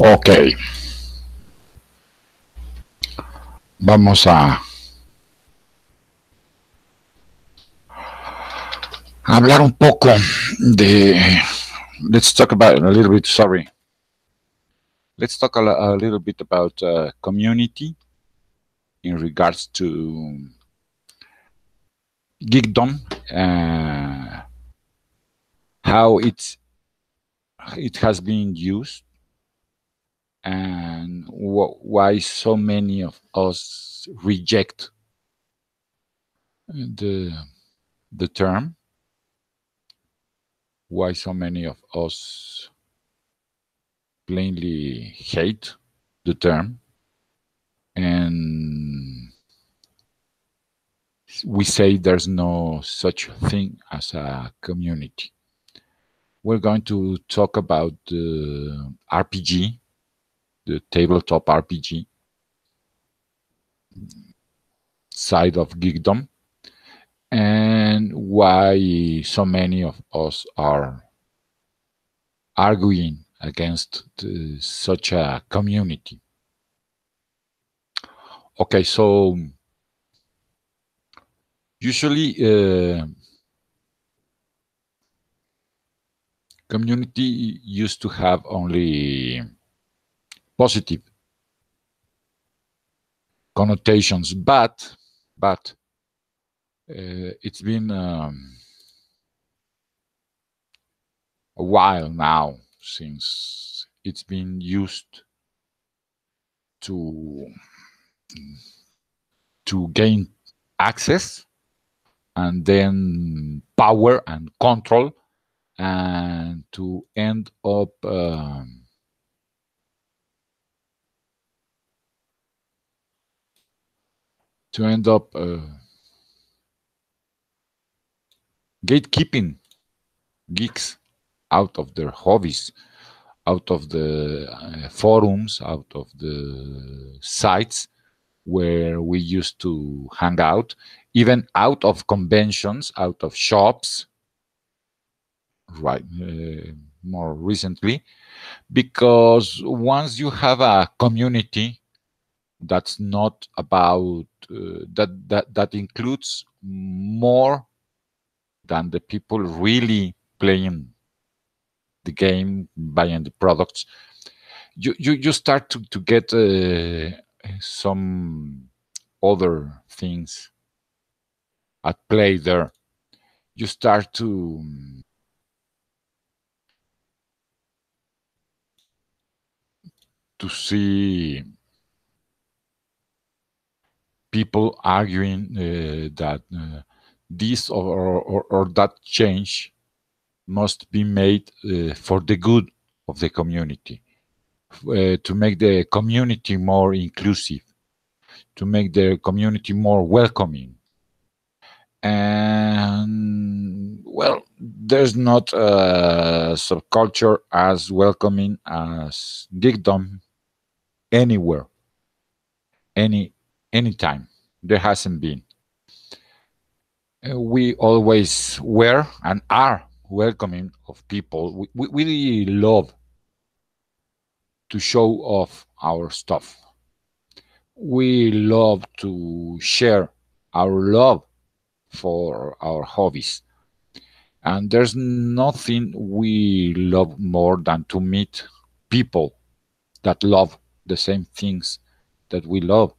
Ok, vamos a hablar un poco de. Let's talk about a little bit. Sorry. Let's talk a little bit about community in regards to geekdom, how it has been used, and why so many of us reject the the term. Why so many of us plainly hate the term, and we say there's no such thing as a community. We're going to talk about the RPG, the tabletop RPG side of geekdom, and why so many of us are arguing against such a community. Okay, so usually community used to have only positive connotations, but it's been a while now since it's been used to gain access and then power and control, and to end up gatekeeping geeks out of their hobbies, out of the forums, out of the sites where we used to hang out, even out of conventions, out of shops, right, more recently, because once you have a community that's not about that includes more than the people really playing the game, buying the products, you start to get some other things at play there. You start to see people arguing that this or that change must be made for the good of the community, to make the community more inclusive, to make the community more welcoming. And well, there's not a subculture as welcoming as geekdom anywhere, anytime. There hasn't been. We always were and are welcoming of people. We love to show off our stuff. We love to share our love for our hobbies. And there's nothing we love more than to meet people that love the same things that we love.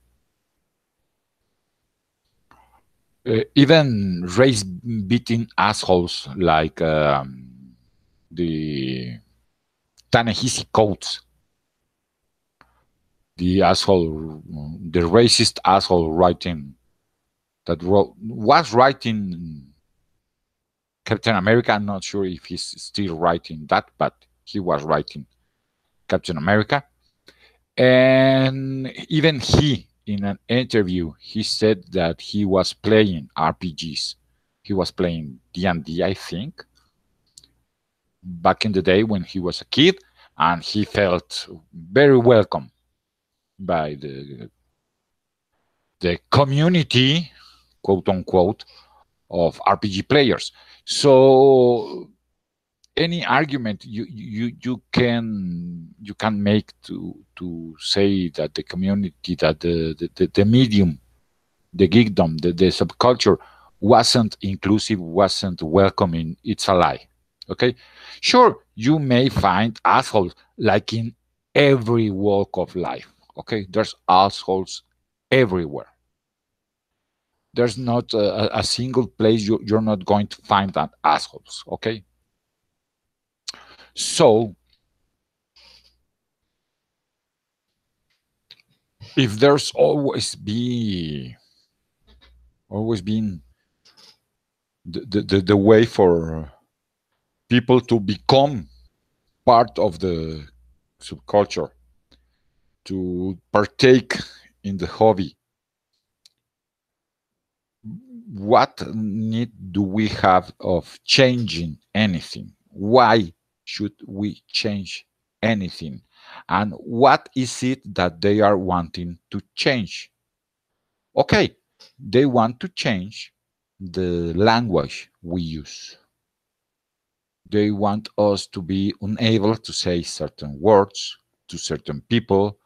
Even race-beating assholes like the Ta-Nehisi Coates, the racist asshole was writing Captain America. I'm not sure if he's still writing that, but he was writing Captain America. And even he, in an interview, he said that he was playing RPGs. He was playing D&D, I think, back in the day when he was a kid, and he felt very welcome by the community, quote unquote, of RPG players. So any argument you can make to say that the community, that the medium, the geekdom, the subculture wasn't inclusive, wasn't welcoming, it's a lie. Okay, sure, you may find assholes like in every walk of life. Okay, there's assholes everywhere. There's not a single place you're not going to find that assholes. Okay, so if there's always been the way for people to become part of the subculture, to partake in the hobby, what need do we have of changing anything? Why should we change anything? And what is it that they are wanting to change? Okay, they want to change the language we use. They want us to be unable to say certain words to certain people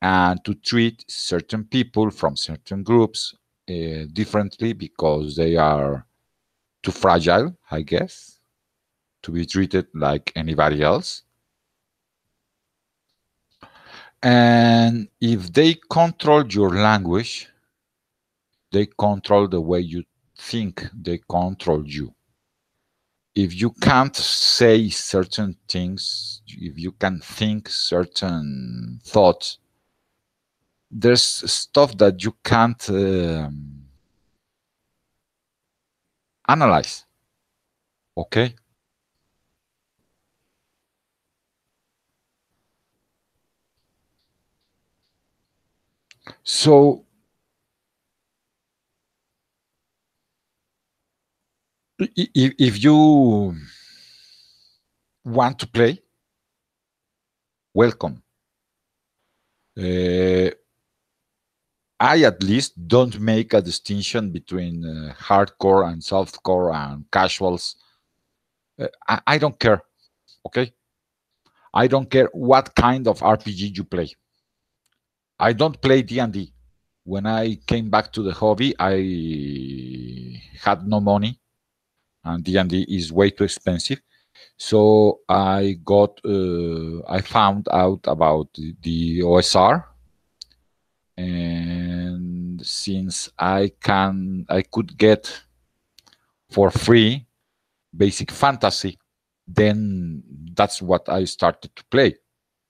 and to treat certain people from certain groups differently because they are too fragile, I guess, to be treated like anybody else. And if they control your language, they control the way you think, they control you. If you can't say certain things, if you can think certain thoughts, there's stuff that you can't analyze. Okay? So if you want to play, welcome. I at least don't make a distinction between hardcore and softcore and casuals. I don't care. Okay, I don't care what kind of RPG you play. I don't play D&D. When I came back to the hobby, I had no money, and D&D is way too expensive. So I found out about the OSR, and since I could get for free basic fantasy, then that's what I started to play.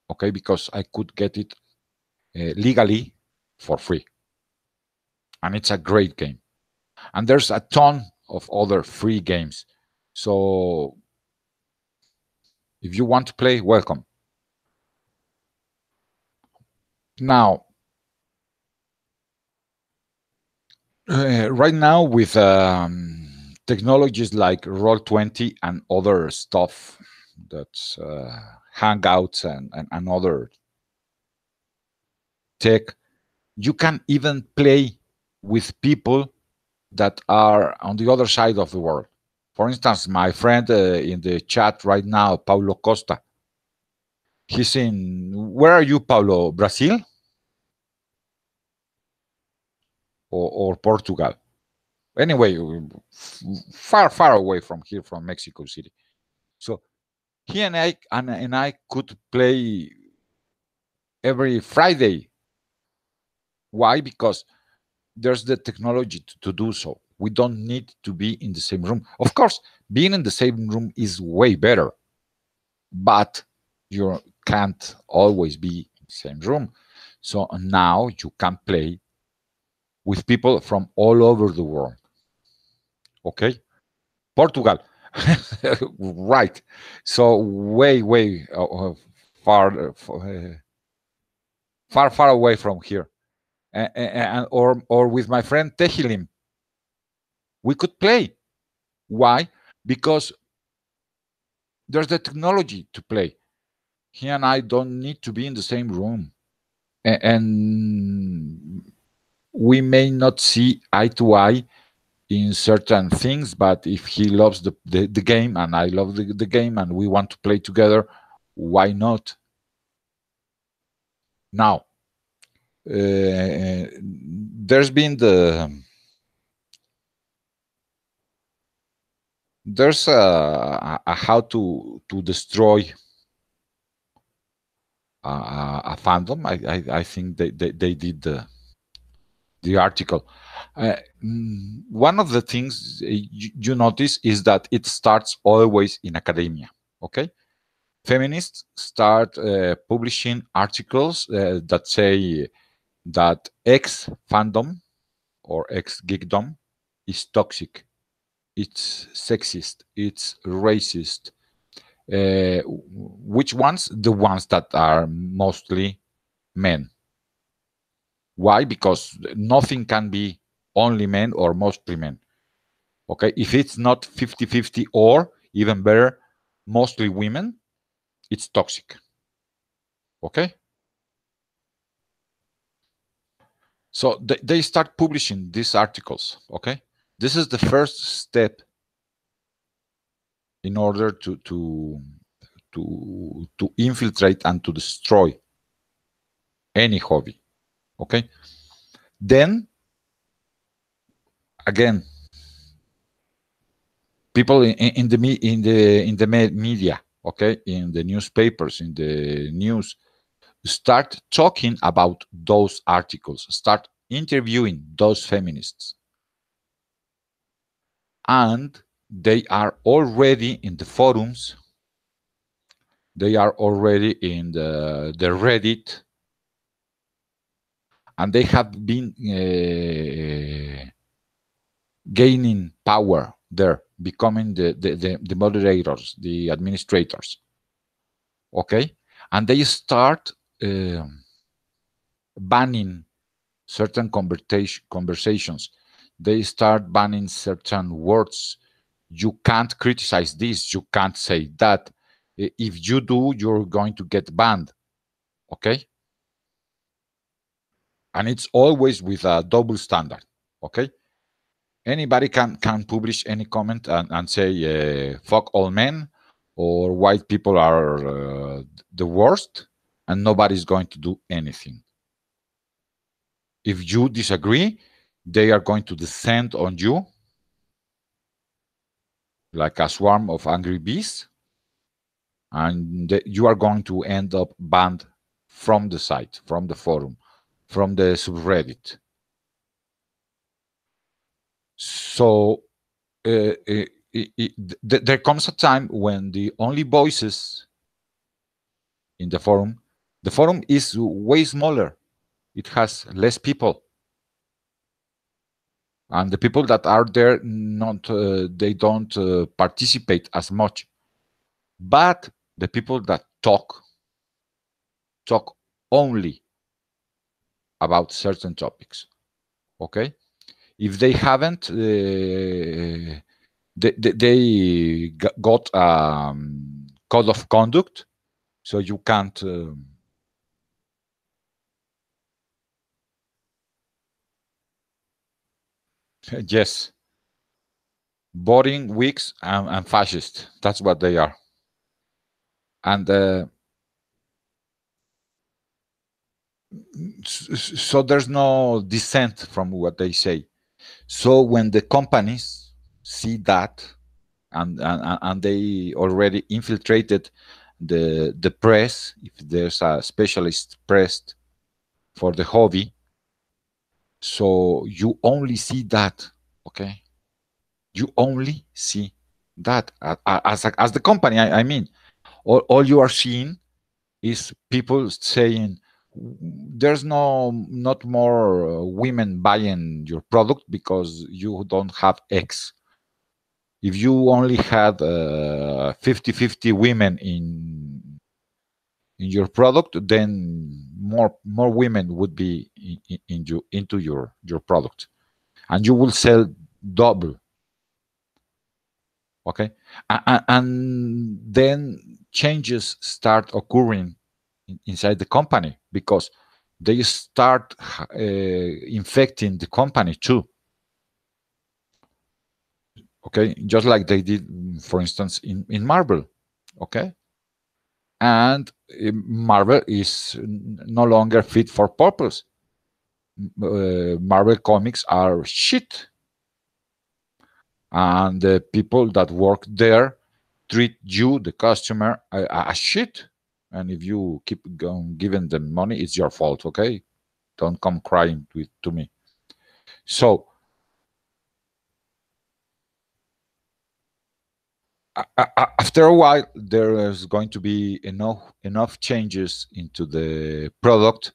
Okay, because I could get it legally for free, and it's a great game. And there's a ton of other free games. So if you want to play, welcome. Now, right now with technologies like Roll20 and other stuff, that's Hangouts and other tech, you can even play with people that are on the other side of the world. For instance, my friend in the chat right now, Paulo Costa, he's in, where are you, Paulo? Brazil or Portugal? Anyway, far away from here, from Mexico City. So he and I could play every Friday. Why? Because there's the technology to do so. We don't need to be in the same room. Of course, being in the same room is way better, but you can't always be in the same room. So now you can play with people from all over the world. Okay? Portugal. Right. So way far away from here. And or with my friend Tehilim, we could play. Why? Because there's the technology to play. He and I don't need to be in the same room. And we may not see eye to eye in certain things, but if he loves the game and I love the game and we want to play together, why not? Now, there's been there's a how to destroy a fandom. I think they did the article. One of the things you notice is that it starts always in academia. Okay, feminists start publishing articles that say that X fandom or X geekdom is toxic, it's sexist, it's racist. Which ones? The ones that are mostly men. Why? Because nothing can be only men or mostly men. Okay, if it's not 50-50 or even better, mostly women, it's toxic. Okay, so they start publishing these articles. Okay, this is the first step in order to infiltrate and to destroy any hobby. Okay, then again, people in the media, okay, in the newspapers, in the news, start talking about those articles, start interviewing those feminists, and they are already in the forums, they are already in the Reddit, and they have been gaining power there, becoming the moderators, the administrators. Okay, and they start banning certain conversations. They start banning certain words. You can't criticize this, you can't say that. If you do, you're going to get banned. Okay, and it's always with a double standard. Okay, anybody can publish any comment and say fuck all men or white people are the worst, and nobody's going to do anything. If you disagree, they are going to descend on you like a swarm of angry bees, and you are going to end up banned from the site, from the forum, from the subreddit. So there comes a time when the only voices in the forum is way smaller. It has less people, and the people that are there not they don't participate as much. But the people that talk only about certain topics. Okay, if they haven't, they got code of conduct, so you can't. Yes, boring, weak, and fascist. That's what they are. And so there's no dissent from what they say. So when the companies see that, and they already infiltrated the press, if there's a specialist press for the hobby, so you only see that. Okay, you only see that as the company. I mean, all you are seeing is people saying there's not more women buying your product because you don't have X. If you only had 50-50 women in your product, then more women would be into your product, and you will sell double. Okay, and then changes start occurring inside the company because they start infecting the company too. Okay, just like they did, for instance, in Marvel. Okay, and Marvel is no longer fit for purpose. Marvel comics are shit, and the people that work there treat you, the customer, as shit. And if you keep going giving them money, it's your fault. Okay, don't come crying to me. So after a while, there is going to be enough changes into the product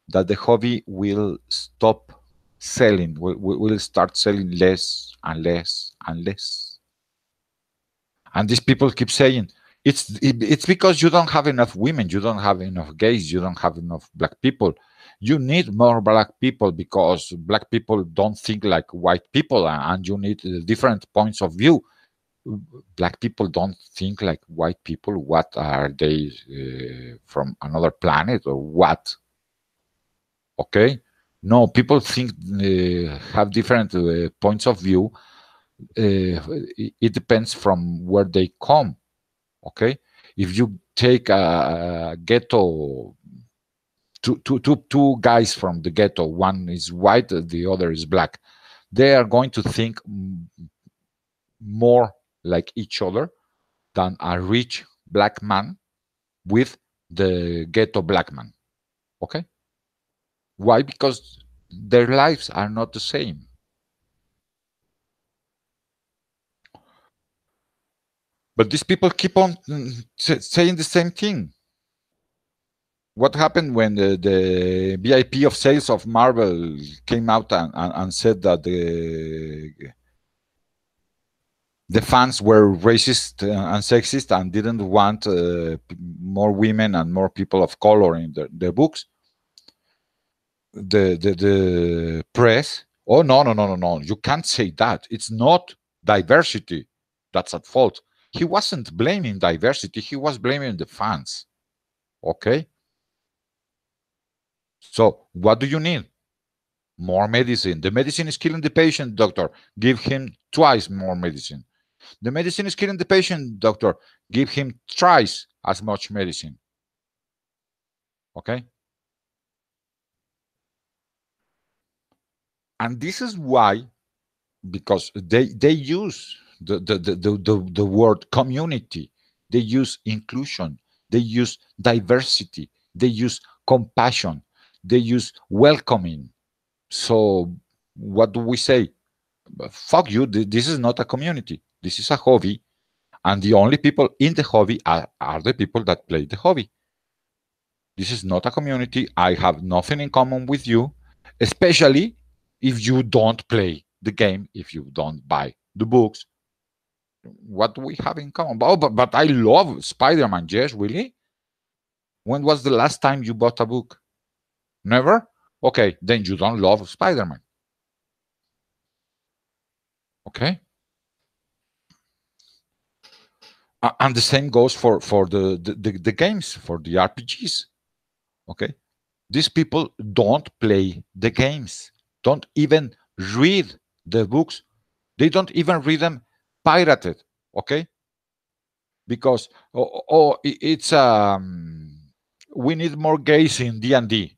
that the hobby will stop selling. Will start selling less and less and less. And these people keep saying it's because you don't have enough women, you don't have enough gays, you don't have enough black people. You need more black people because black people don't think like white people, and you need different points of view. Black people don't think like white people. What are they, from another planet or what? Okay, no, people think, have different points of view. It depends from where they come. Okay, if you take a ghetto, two guys from the ghetto, one is white, the other is black, they are going to think more like each other than a rich black man with the ghetto black man. Okay, why? Because their lives are not the same. But these people keep on saying the same thing. What happened when the VIP of sales of Marvel came out and said that the fans were racist and sexist and didn't want more women and more people of color in their books? The press, oh, no, you can't say that. It's not diversity that's at fault. He wasn't blaming diversity, he was blaming the fans. Okay, so what do you need? More medicine. The medicine is killing the patient, doctor. Give him twice more medicine. The medicine is killing the patient, doctor. Give him thrice as much medicine. Okay? And this is why, because they use the word community, they use inclusion, they use diversity, they use compassion, they use welcoming. So what do we say? Fuck you, this is not a community, this is a hobby, and the only people in the hobby are the people that play the hobby. This is not a community. I have nothing in common with you, especially if you don't play the game, if you don't buy the books. What do we have in common? Oh, but I love Spider-Man. Yes, really? When was the last time you bought a book? Never? Okay, then you don't love Spider-Man. Okay? And the same goes for the games, for the RPGs. Okay? These people don't play the games, don't even read the books. They don't even read them pirated. Okay? Because it's we need more gays in D&D,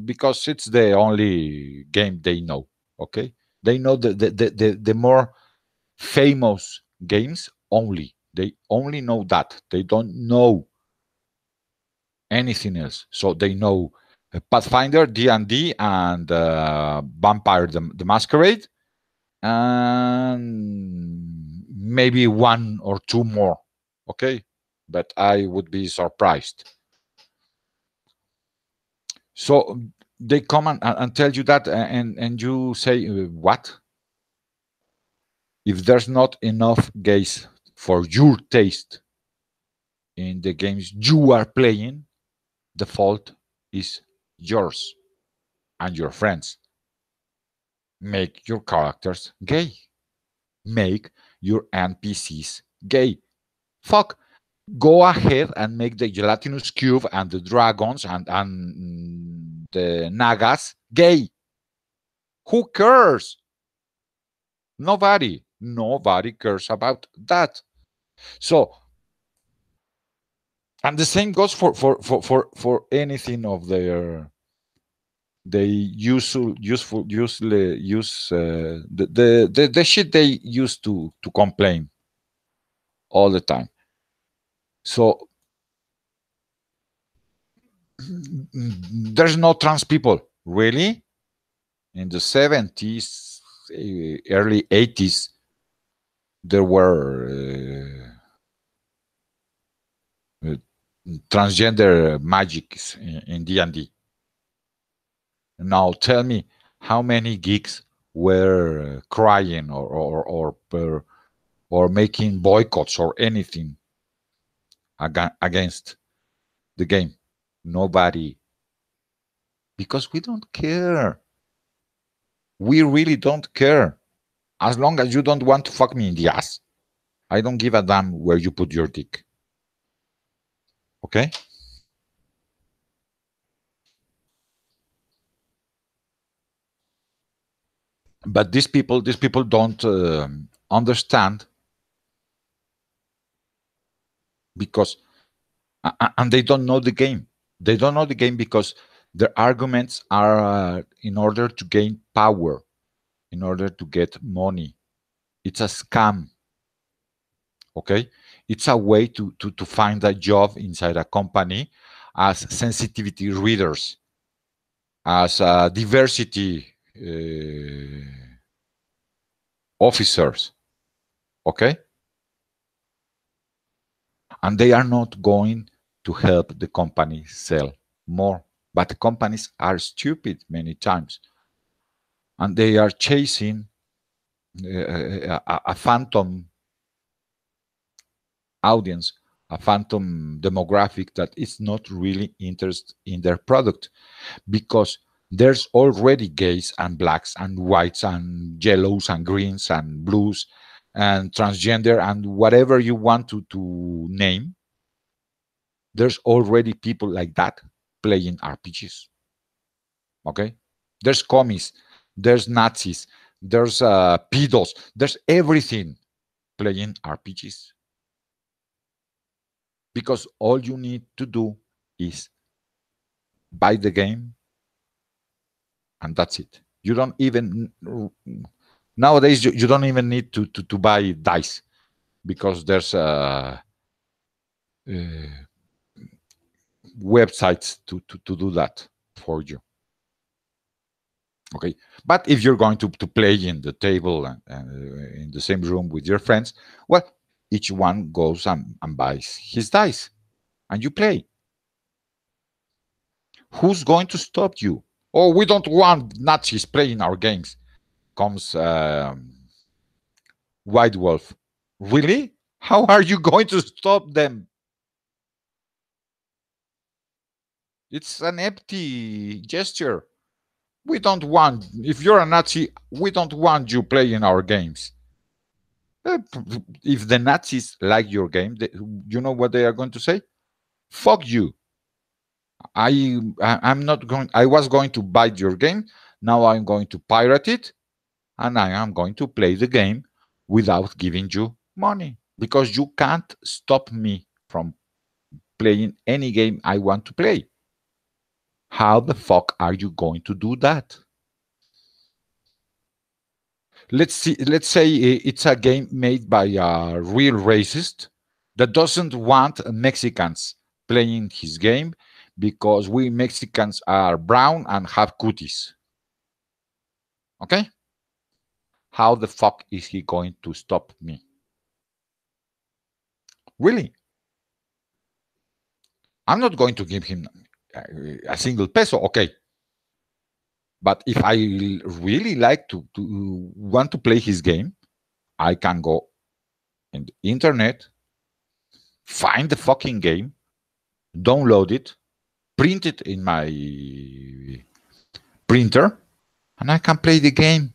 because it's the only game they know. Okay, they know the more famous games only. They only know that. They don't know anything else. So they know Pathfinder, D&D, and Vampire the Masquerade, and maybe one or two more. Okay, but I would be surprised. So they come and tell you that, and you say, what? If there's not enough gays for your taste in the games you are playing, the fault is yours and your friends. Make your characters gay. Make your NPCs gay. Fuck. Go ahead and make the gelatinous cube and the dragons and the nagas gay. Who cares? Nobody. Nobody cares about that. So, and the same goes for anything of their they use the shit they used to complain all the time. So there's no trans people really in the 70s, early 80s. There were uh, transgender magics in D&D. Now tell me how many geeks were crying or making boycotts or anything against the game. Nobody, because we don't care. We really don't care. As long as you don't want to fuck me in the ass, I don't give a damn where you put your dick. Okay? But these people don't understand, because and they don't know the game. They don't know the game because their arguments are in order to gain power, in order to get money. It's a scam. Okay, it's a way to find a job inside a company as sensitivity readers, as diversity officers. Okay, and they are not going to help the company sell more. But the companies are stupid many times, and they are chasing a phantom audience, a phantom demographic that is not really interested in their product, because there's already gays and blacks and whites and yellows and greens and blues and transgender and whatever you want to name. There's already people like that playing RPGs. Okay, there's commies, there's Nazis, there's pedos, there's everything playing RPGs, because all you need to do is buy the game, and that's it. You don't even nowadays you don't even need to buy dice, because there's websites to do that for you. Okay, but if you're going to play in the table and in the same room with your friends, well, each one goes and buys his dice and you play. Who's going to stop you? Oh, we don't want Nazis playing our games. Comes White Wolf. Really? How are you going to stop them? It's an empty gesture. We don't want, if you're a Nazi, we don't want you playing our games. If the Nazis like your game, you know what they are going to say? Fuck you. I'm not going, I was going to buy your game. Now I'm going to pirate it, and I am going to play the game without giving you money, because you can't stop me from playing any game I want to play. How the fuck are you going to do that? Let's say it's a game made by a real racist that doesn't want Mexicans playing his game because we Mexicans are brown and have cuties. Okay? How the fuck is he going to stop me? Really? I'm not going to give him a single peso, okay. But if I really like to want to play his game, I can go in the internet, find the fucking game, download it, print it in my printer, and I can play the game.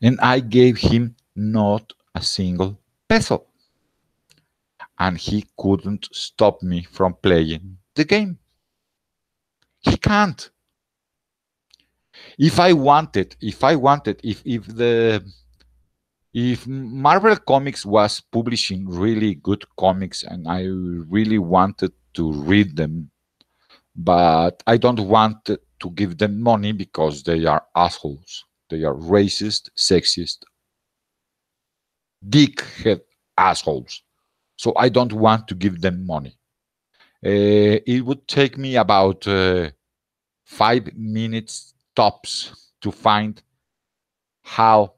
And I gave him not a single peso. And he couldn't stop me from playing the game. He can't. If the If Marvel Comics was publishing really good comics and I really wanted to read them, but I don't want to give them money because they are assholes. They are racist, sexist, dickhead assholes. So I don't want to give them money. It would take me about 5 minutes tops to find how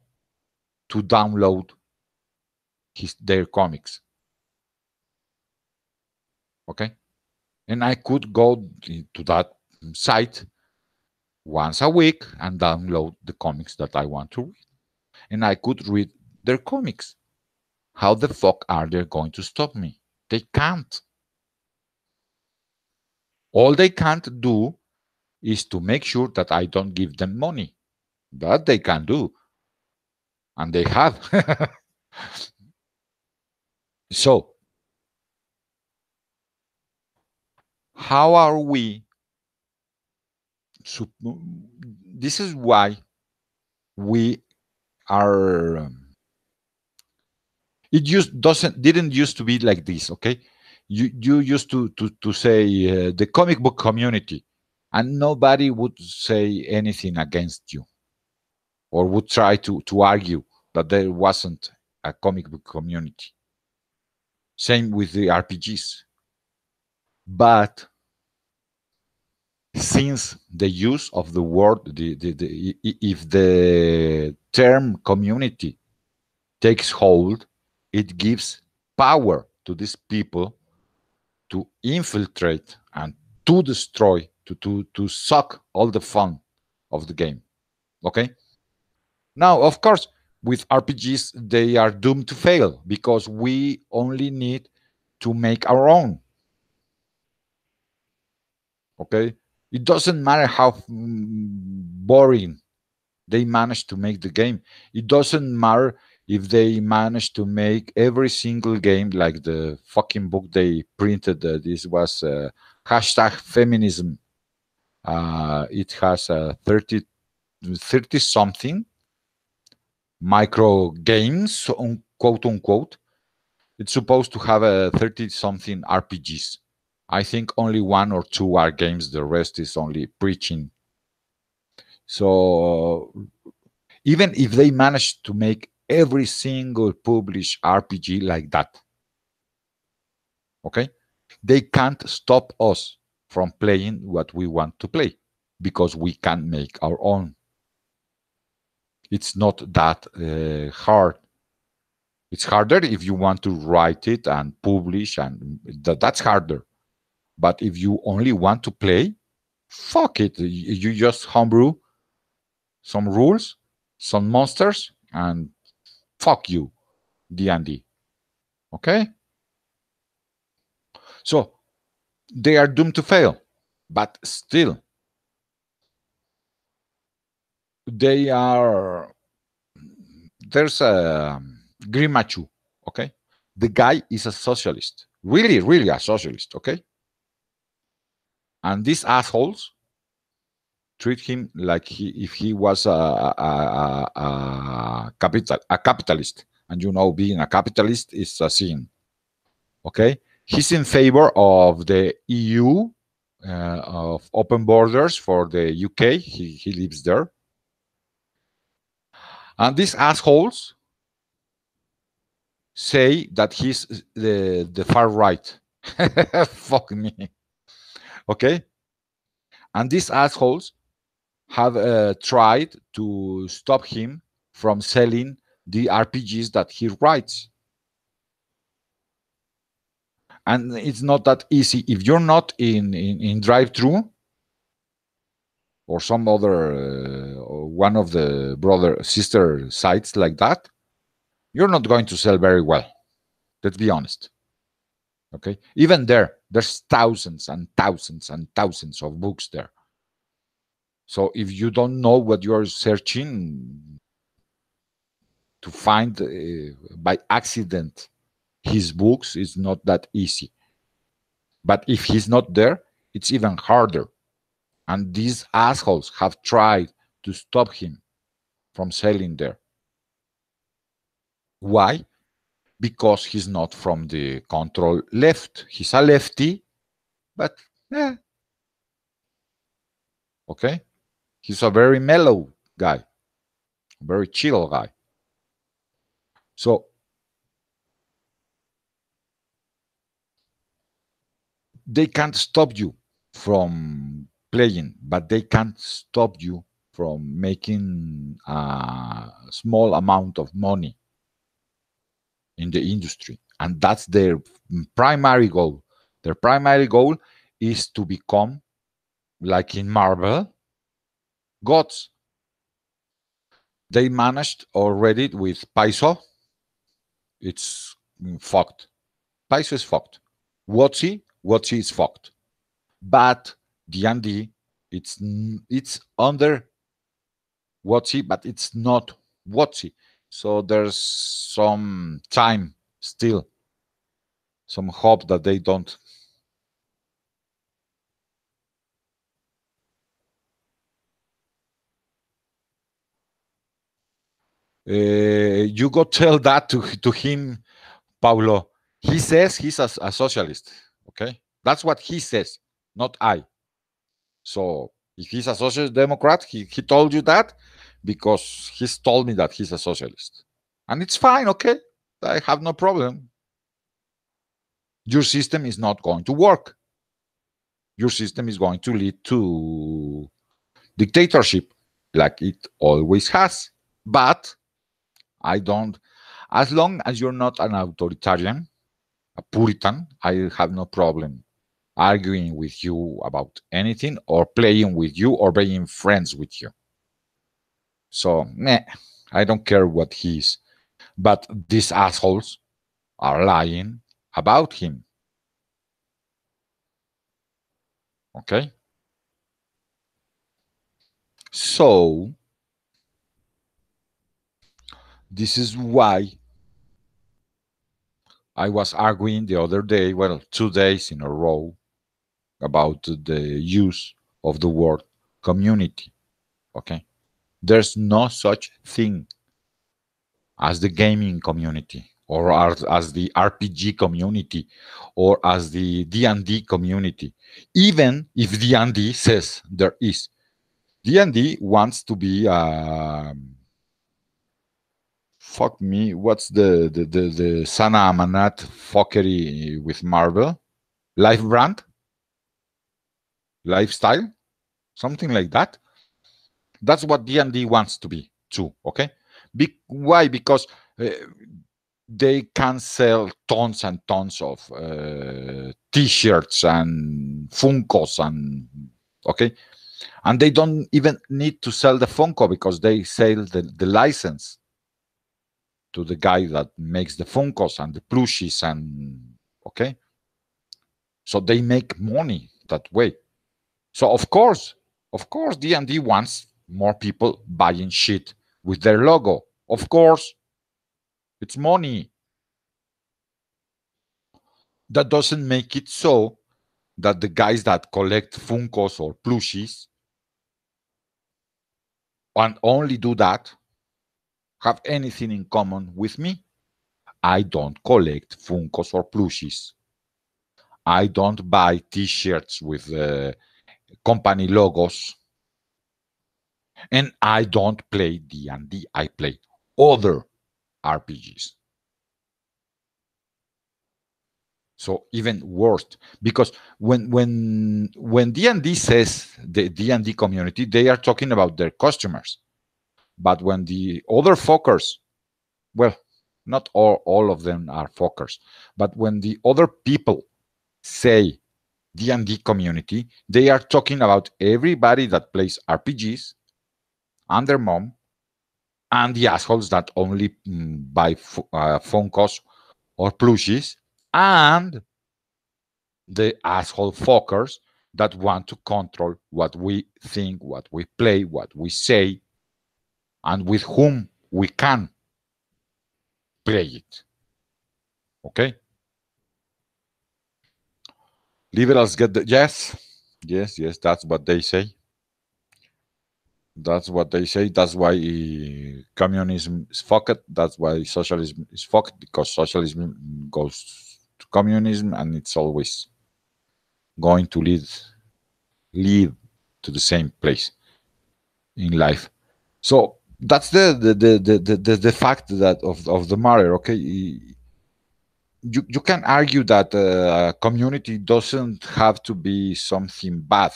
to download their comics. Okay, and I could go to that site once a week and download the comics that I want to read, and I could read their comics. How the fuck are they going to stop me? They can't. All they can't do is to make sure that I don't give them money. That they can do, and they have. So, how are we? This is why we are. It just didn't used to be like this. Okay, you used to say the comic book community, and nobody would say anything against you or would try to argue that there wasn't a comic book community. Same with the RPGs. But since the use of the word, if the term community takes hold, it gives power to these people to infiltrate and to destroy, to suck all the fun of the game. Okay? Now, of course, with RPGs, they are doomed to fail because we only need to make our own. Okay? It doesn't matter how boring they manage to make the game. It doesn't matter if they manage to make every single game like the fucking book they printed. This was hashtag feminism. It has 30 something micro games, quote unquote. It's supposed to have a 30 something RPGs. I think only one or two are games, the rest is only preaching. So even if they manage to make every single published RPG like that, okay, they can't stop us from playing what we want to play because we can make our own. It's not that hard. It's harder if you want to write it and publish, and that's harder. But if you only want to play, fuck it. You just homebrew some rules, some monsters, and fuck you, D&D. Okay? So they are doomed to fail, but still, they are. There's a Grimachu, okay? The guy is a socialist, really, really a socialist, okay? And these assholes treat him like if he was a capitalist. And you know, being a capitalist is a sin, okay? He's in favor of the EU, of open borders for the UK. He lives there. And these assholes say that he's the far right. Fuck me. Okay? And these assholes have tried to stop him from selling the RPGs that he writes. And it's not that easy. If you're not in drive-through or some other one of the brother sister sites like that, you're not going to sell very well. Let's be honest. Okay, even there's thousands and thousands and thousands of books there. So if you don't know what you're searching to find by accident his books, is not that easy. But if he's not there, it's even harder. And these assholes have tried to stop him from selling there. Why? Because he's not from the control left. He's a lefty, but okay. He's a very mellow guy, very chill guy. So they can't stop you from playing, but they can't stop you from making a small amount of money in the industry. And that's their primary goal. Their primary goal is to become, like in Marvel, gods. They managed already with Paizo. It's fucked. Paizo is fucked. WotC is fucked. But D&D, it's under WotC, but it's not WotC. So there's some time still, some hope that they don't. You go tell that to him, Paulo. He says he's a socialist. Okay, that's what he says, not I. So if he's a social democrat, he told you that because he's told me that he's a socialist. And it's fine, okay? I have no problem. Your system is not going to work. Your system is going to lead to dictatorship, like it always has. But I don't, as long as you're not an authoritarian, a Puritan, I have no problem arguing with you about anything or playing with you or being friends with you. So, I don't care what he is. But these assholes are lying about him. Okay? So, this is why I was arguing the other day, well, 2 days in a row, about the use of the word community. Okay? There's no such thing as the gaming community or as the RPG community or as the D&D community, even if D&D says there is. D&D wants to be fuck me, what's the Sana Amanat fuckery with Marvel? Life brand? Lifestyle? Something like that. That's what D&D wants to be too, okay? Why? Because they can sell tons and tons of t-shirts and Funkos and okay, and they don't even need to sell the Funko because they sell the license to the guy that makes the Funkos and the plushies and okay, so they make money that way. So of course, D&D wants more people buying shit with their logo. Of course, it's money. That doesn't make it so that the guys that collect Funkos or plushies and only do that have anything in common with me. I don't collect Funkos or plushies. I don't buy T-shirts with company logos, and I don't play D&D. I play other RPGs. So even worse, because when D&D says the D&D community, they are talking about their customers. But when the other fuckers, well, not all of them are fuckers, but when the other people say D&D community, they are talking about everybody that plays RPGs and their mom and the assholes that only buy phone calls or plushies and the asshole fuckers that want to control what we think, what we play, what we say, and with whom we can play it. Okay? Liberals get the yes, that's what they say. That's what they say. That's why communism is fucked. That's why socialism is fucked, because socialism goes to communism, and it's always going to lead to the same place in life. So that's the fact that of the matter. Okay, you can argue that community doesn't have to be something bad,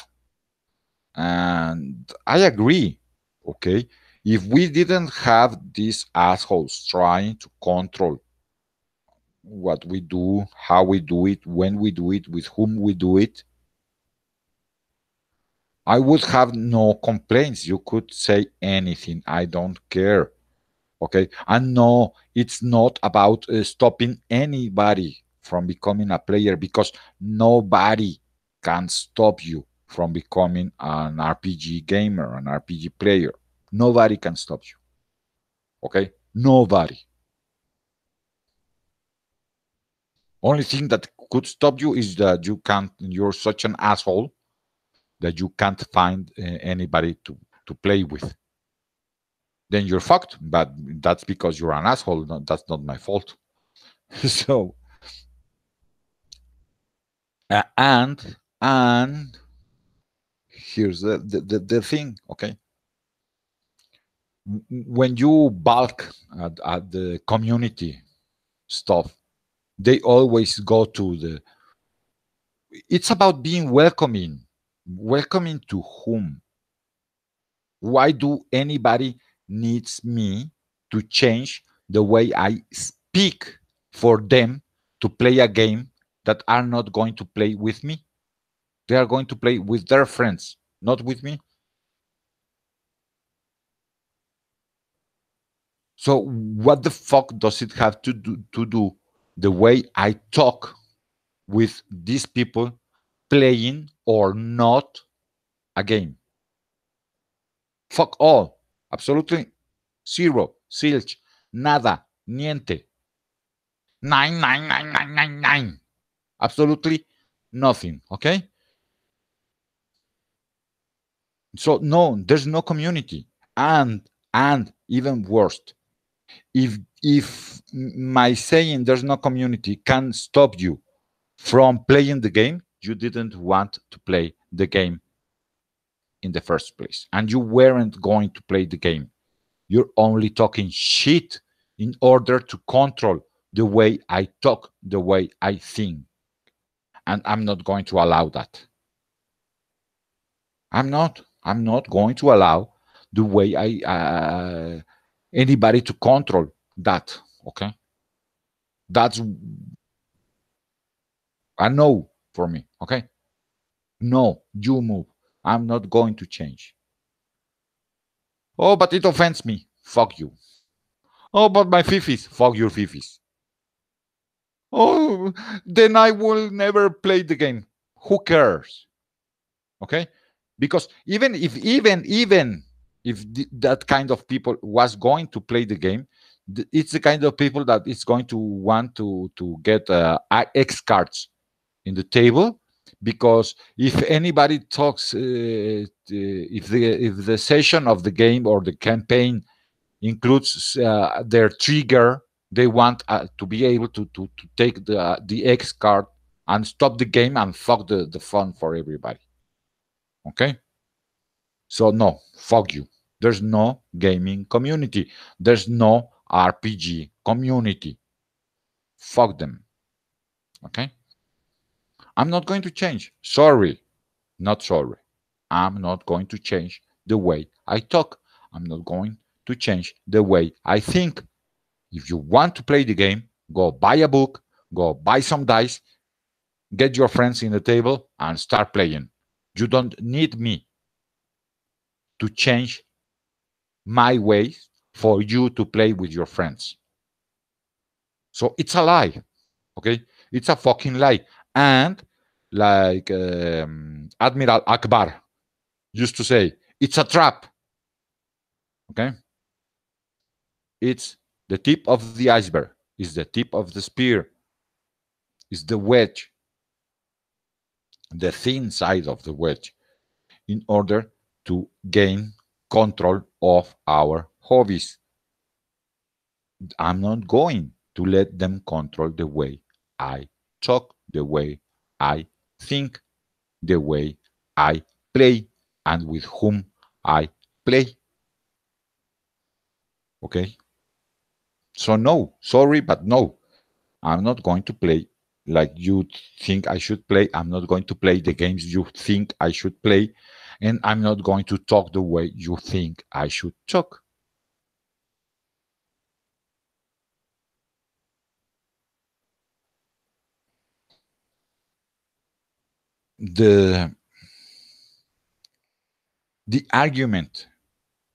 and I agree. Okay, if we didn't have these assholes trying to control what we do, how we do it, when we do it, with whom we do it, I would have no complaints. You could say anything. I don't care. Okay. And no, it's not about stopping anybody from becoming a player, because nobody can stop you from becoming an RPG gamer, an RPG player. Nobody can stop you. Okay. Nobody. Only thing that could stop you is that you're such an asshole that you can't find anybody to play with. Then you're fucked. But that's because you're an asshole. No, that's not my fault. So, and here's the thing. Okay, when you bulk at the community stuff, they always go to the. It's about being welcoming. Welcoming to whom? Why do anybody needs me to change the way I speak for them to play a game that are not going to play with me? They are going to play with their friends, not with me. So what the fuck does it have to do the way I talk with these people playing or not a game? Fuck all. Absolutely zero. Zilch. Nada. Niente. Nine, nine, nine, nine, nine, nine. Absolutely nothing. Okay? So no, there's no community. And even worse, if my saying there's no community can stop you from playing the game, you didn't want to play the game in the first place, and you weren't going to play the game. You're only talking shit in order to control the way I talk, the way I think. And I'm not going to allow that. I'm not going to allow the way I anybody to control that. Okay, that's a no for me. Okay, no, you move. I'm not going to change. Oh, but it offends me. Fuck you. Oh, but my fifis. Fuck your fifis. Oh, then I will never play the game. Who cares? Okay, because even if that kind of people was going to play the game, it's the kind of people that is going to want to get X cards in the table, because if anybody talks, if the session of the game or the campaign includes their trigger, they want to be able to take the X card and stop the game and fuck the fun for everybody. Okay, so no, fuck you. There's no gaming community. There's no RPG community. Fuck them. Okay, I'm not going to change. Sorry, not sorry. I'm not going to change the way I talk. I'm not going to change the way I think. If you want to play the game, go buy a book, go buy some dice, get your friends in the table, and start playing. You don't need me to change my ways for you to play with your friends. So it's a lie. Okay? It's a fucking lie. And like Admiral Akbar used to say, it's a trap. Okay? It's the tip of the iceberg, it's the tip of the spear, it's the wedge, the thin side of the wedge, in order to gain control of our hobbies. I'm not going to let them control the way I talk, the way I think, the way I play, and with whom I play. Okay? So, no, sorry, but no. I'm not going to play like you think I should play. I'm not going to play the games you think I should play. And I'm not going to talk the way you think I should talk. The the argument,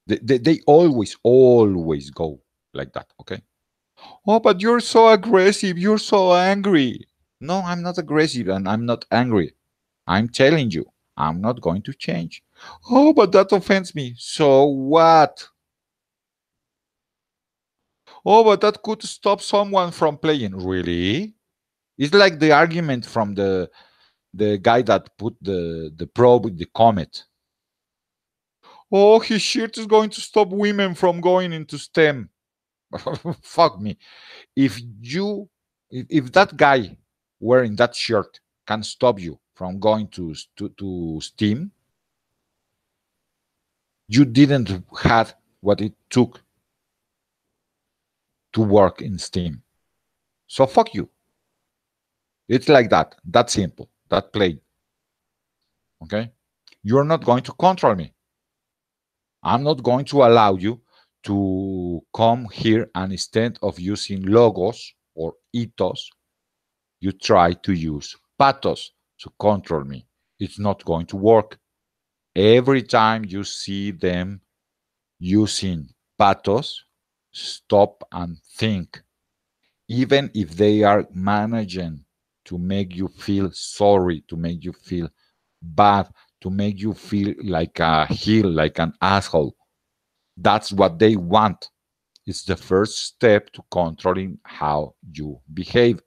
they always go like that. Okay. Oh, but you're so aggressive. You're so angry. No, I'm not aggressive and I'm not angry. I'm telling you, I'm not going to change. Oh, but that offends me. So what? Oh, but that could stop someone from playing. Really? It's like the argument from the guy that put the probe in the comet. Oh, his shirt is going to stop women from going into STEM. Fuck me. If you, if that guy wearing that shirt can stop you from going to STEAM, you didn't have what it took to work in STEAM. So fuck you. It's like that. That simple. That plain. Okay? You're not going to control me. I'm not going to allow you to come here and instead of using logos or ethos, you try to use pathos to control me. It's not going to work. Every time you see them using pathos, stop and think. Even if they are managing to make you feel sorry, to make you feel bad, to make you feel like a heel, like an asshole, that's what they want. It's the first step to controlling how you behave.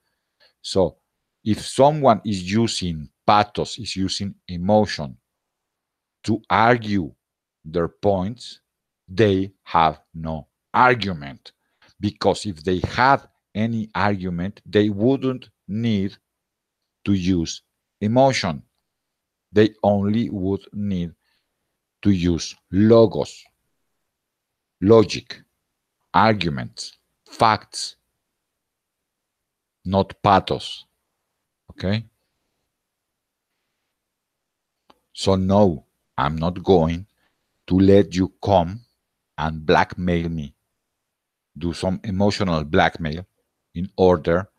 So if someone is using pathos, is using emotion to argue their points, they have no argument. Because if they had any argument, they wouldn't need to use emotion. They only would need to use logos, logic, arguments, facts, not pathos. Okay? So, no, I'm not going to let you come and blackmail me, do some emotional blackmail in order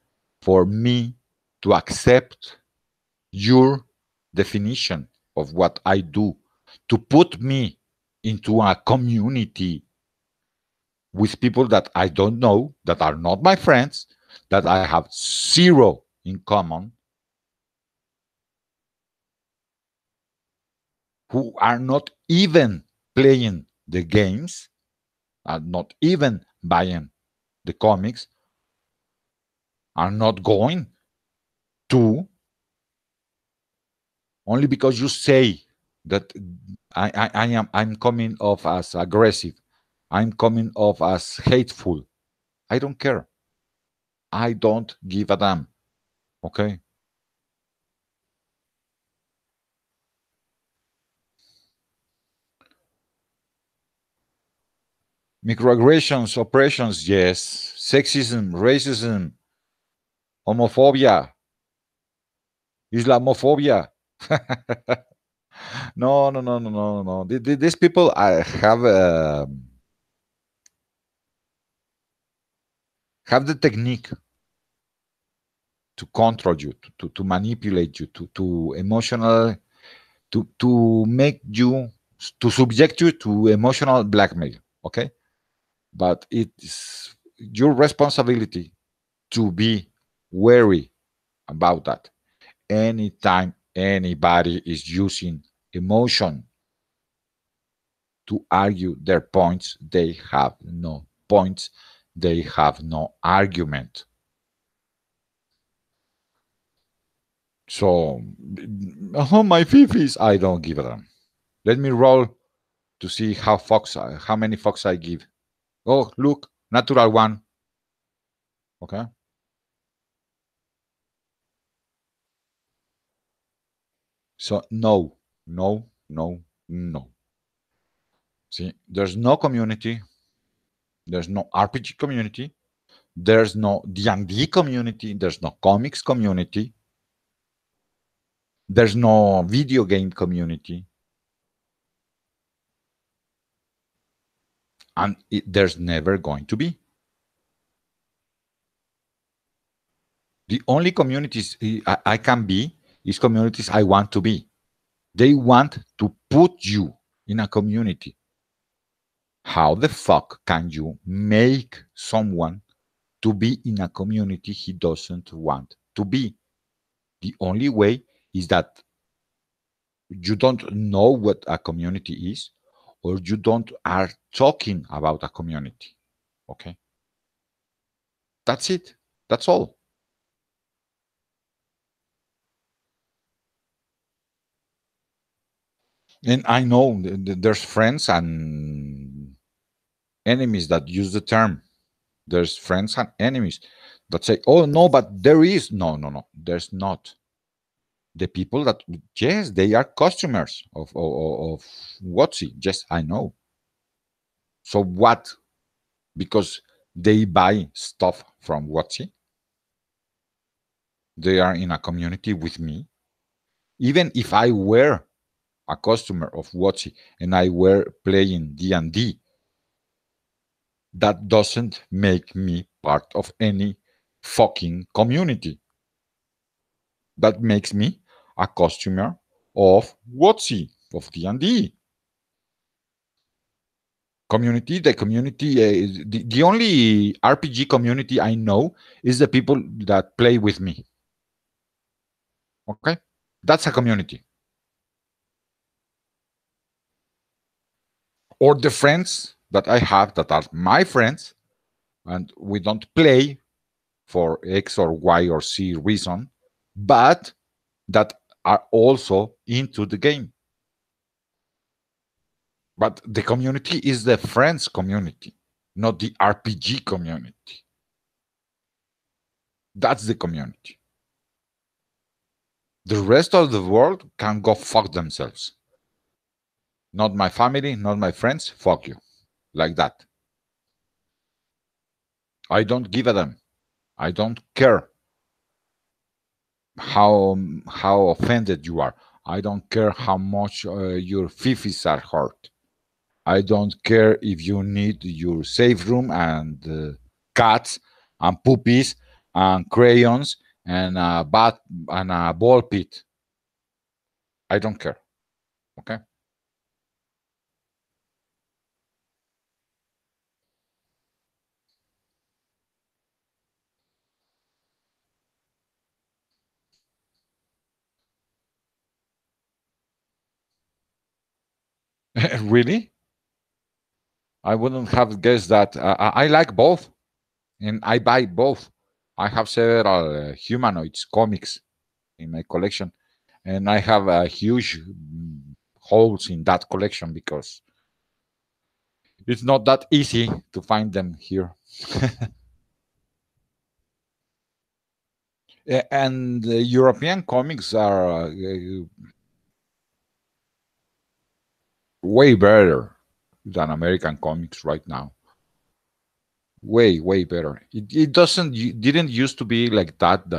for me to accept your definition of what I do, to put me into a community with people that I don't know, that are not my friends, that I have zero in common, who are not even playing the games, are not even buying the comics, are not going to, only because you say that I'm coming off as aggressive, I'm coming off as hateful. I don't care. I don't give a damn. Okay. Microaggressions, oppressions, yes. Sexism, racism, homophobia, Islamophobia. No, no, no, no, no, no. These people have the technique to control you, to manipulate you, to emotional, to make you, to subject you to emotional blackmail. Okay, but it's your responsibility to be wary about that. Anytime anybody is using emotion to argue their points, they have no points, they have no argument. So, oh, my fifis, I don't give a damn. Let me roll to see how many fucks I give. Oh, look, natural one. Okay. So no, no, no, no. See, there's no community. There's no RPG community. There's no D&D community. There's no comics community. There's no video game community. And there's never going to be. The only communities I can be is communities I want to be. They want to put you in a community. How the fuck can you make someone to be in a community he doesn't want to be? The only way is that you don't know what a community is, or you don't are talking about a community. Okay, that's it. That's all. And I know there's friends and enemies that use the term. There's friends and enemies that say, "Oh no, but there is no, no, no. There's not." The people that, yes, they are customers of Wotzi. Yes, I know. So what? Because they buy stuff from Wotzi, they are in a community with me. Even if I were a customer of Wotzi and I were playing D&D, that doesn't make me part of any fucking community. That makes me a customer of Wotzi, of D&D. Community, the community, the only RPG community I know is the people that play with me. Okay? That's a community. Or the friends that I have that are my friends, and we don't play for X or Y or Z reason, but that are also into the game. But the community is the friends community, not the RPG community. That's the community. The rest of the world can go fuck themselves. Not my family, not my friends, fuck you. Like that. I don't give a damn. I don't care how offended you are. I don't care how much your fifis are hurt. I don't care if you need your safe room and cats and puppies and crayons and a bat and a ball pit. I don't care. Okay. Really? I wouldn't have guessed that. I like both, and I buy both. I have several humanoids comics in my collection, and I have a huge holes in that collection because it's not that easy to find them here. And European comics are way better than American comics right now. Way better. It doesn't didn't used to be like that.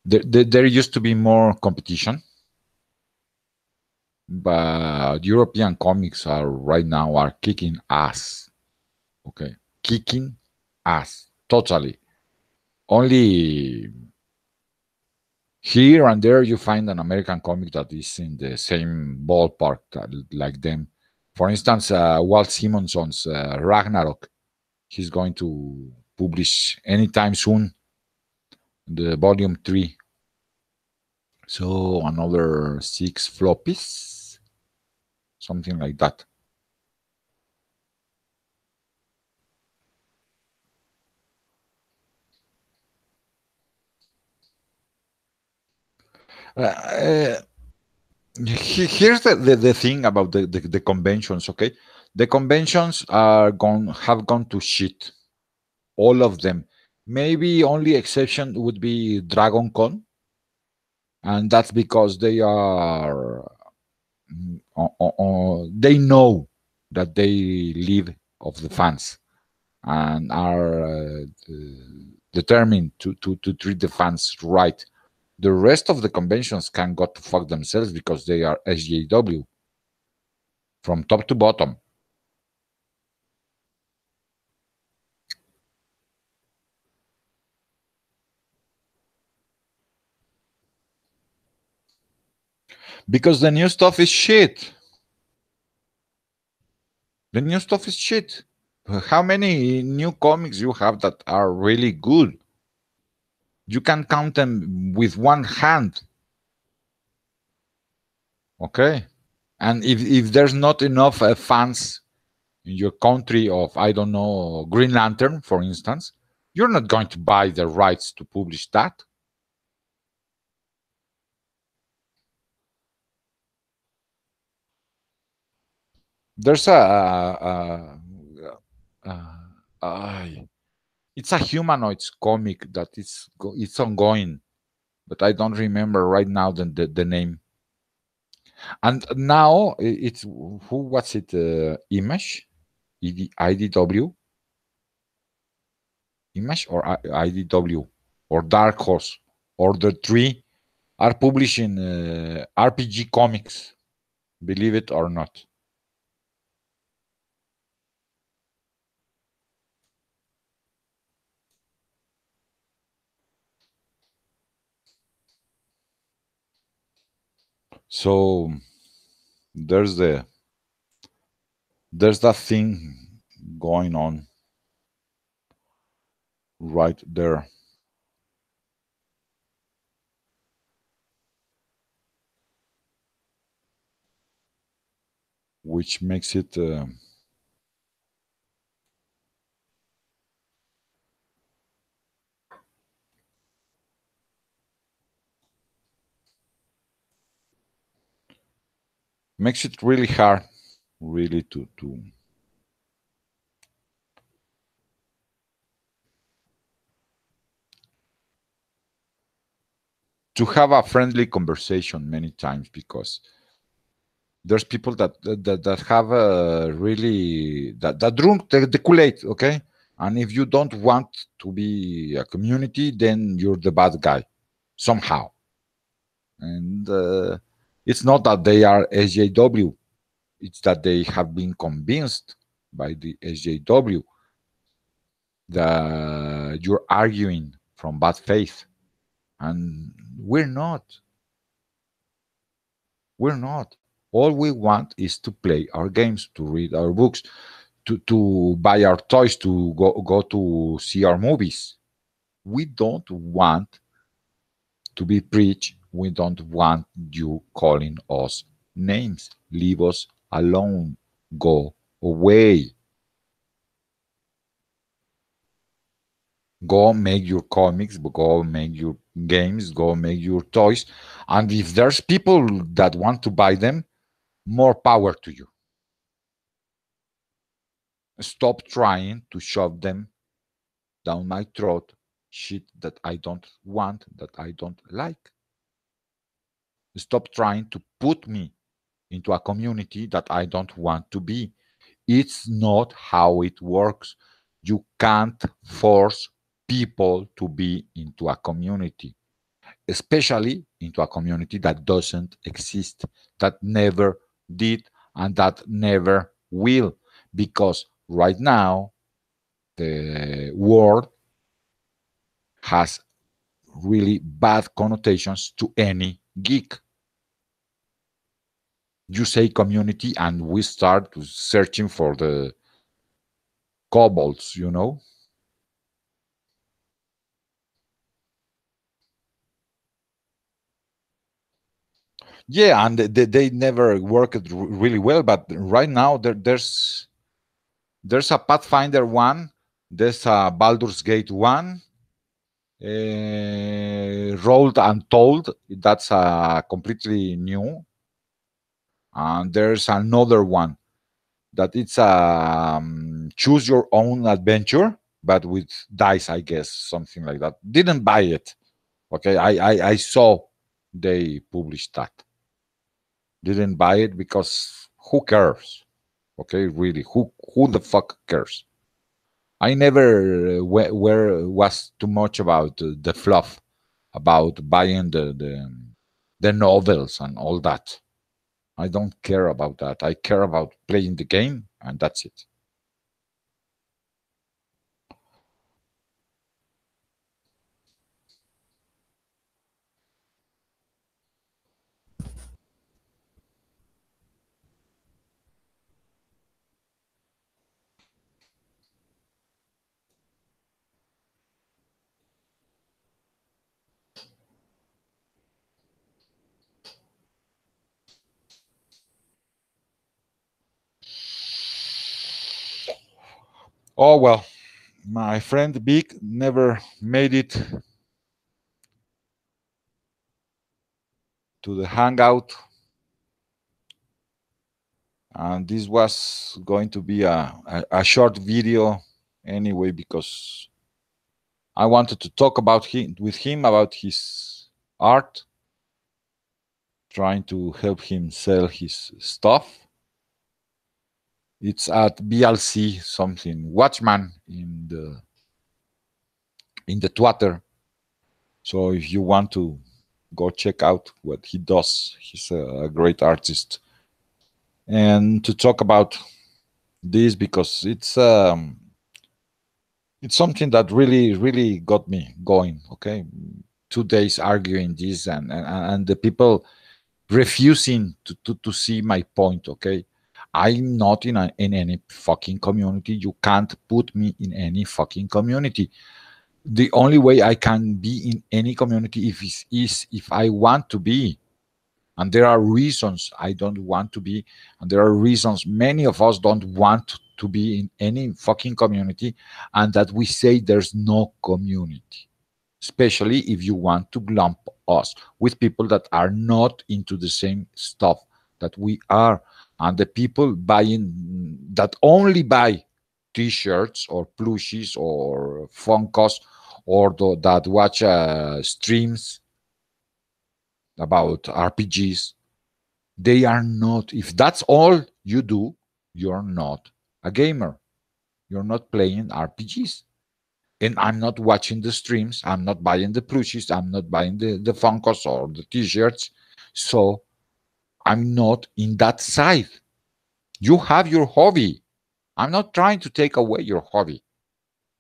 There used to be more competition, but European comics are right now are kicking ass. Okay, kicking ass totally. Only here and there you find an American comic that is in the same ballpark like them. For instance, Walt Simonson's Ragnarok. He's going to publish anytime soon the volume 3. So another 6 floppies, something like that. Uh, Here's the thing about the conventions, okay? The conventions have gone to shit. All of them. Maybe only exception would be Dragon Con, and that's because they are they know that they live of the fans and are determined to treat the fans right. The rest of the conventions can go to fuck themselves because they are SJW from top to bottom. Because the new stuff is shit. The new stuff is shit. How many new comics you have that are really good? You can count them with one hand. Okay. And if there's not enough fans in your country of, I don't know, Green Lantern, for instance, you're not going to buy the rights to publish that. There's it's a humanoids comic that it's ongoing, but I don't remember right now the name. And now it's who? What's it? Image, IDW, Image or IDW or Dark Horse or the three are publishing RPG comics. Believe it or not. So there's that thing going on right there. Which makes it really hard, really to have a friendly conversation many times because there's people that have really that drink the Kool-Aid, okay? And if you don't want to be a community, then you're the bad guy somehow. And it's not that they are SJW; it's that they have been convinced by the SJW that you're arguing from bad faith, and we're not. We're not. All we want is to play our games, to read our books, to buy our toys, to go to see our movies. We don't want to be preached. We don't want you calling us names. Leave us alone. Go away. Go make your comics, go make your games, go make your toys. And if there's people that want to buy them, more power to you. Stop trying to shove them down my throat shit that I don't want, that I don't like. Stop trying to put me into a community that I don't want to be. It's not how it works. You can't force people to be into a community, especially into a community that doesn't exist, that never did, and that never will. Because right now, the world has really bad connotations to any geek. You say community, and we start searching for the kobolds, you know? Yeah, and they never worked really well, but right now there's a Pathfinder 1, there's a Baldur's Gate 1, Rolled Untold, that's completely new. And there's another one that it's choose your own adventure, but with dice, I guess, something like that. Didn't buy it. Okay, I saw they published that. Didn't buy it because who cares? Okay, really, who the fuck cares? I never where was too much about the fluff, about buying the novels and all that. I don't care about that. I care about playing the game, and that's it. Oh well, my friend Vic never made it to the hangout, and this was going to be a short video anyway because I wanted to talk about him with him about his art, trying to help him sell his stuff. It's at BLC something Watchman in the Twitter. So if you want to go check out what he does, he's a great artist. And to talk about this because it's something that really got me going. Okay, 2 days arguing this and the people refusing to see my point. Okay, I'm not in any fucking community. You can't put me in any fucking community. The only way I can be in any community is if I want to be. And there are reasons I don't want to be, and there are reasons many of us don't want to be in any fucking community, and that we say there's no community, especially if you want to lump us with people that are not into the same stuff that we are. And the people buying that only buy t-shirts or plushies or Funkos or that watch streams about RPGs, they are not. If that's all you do, you're not a gamer. You're not playing RPGs. And I'm not watching the streams. I'm not buying the plushies. I'm not buying the Funkos or the t-shirts. So I'm not in that side. You have your hobby. I'm not trying to take away your hobby.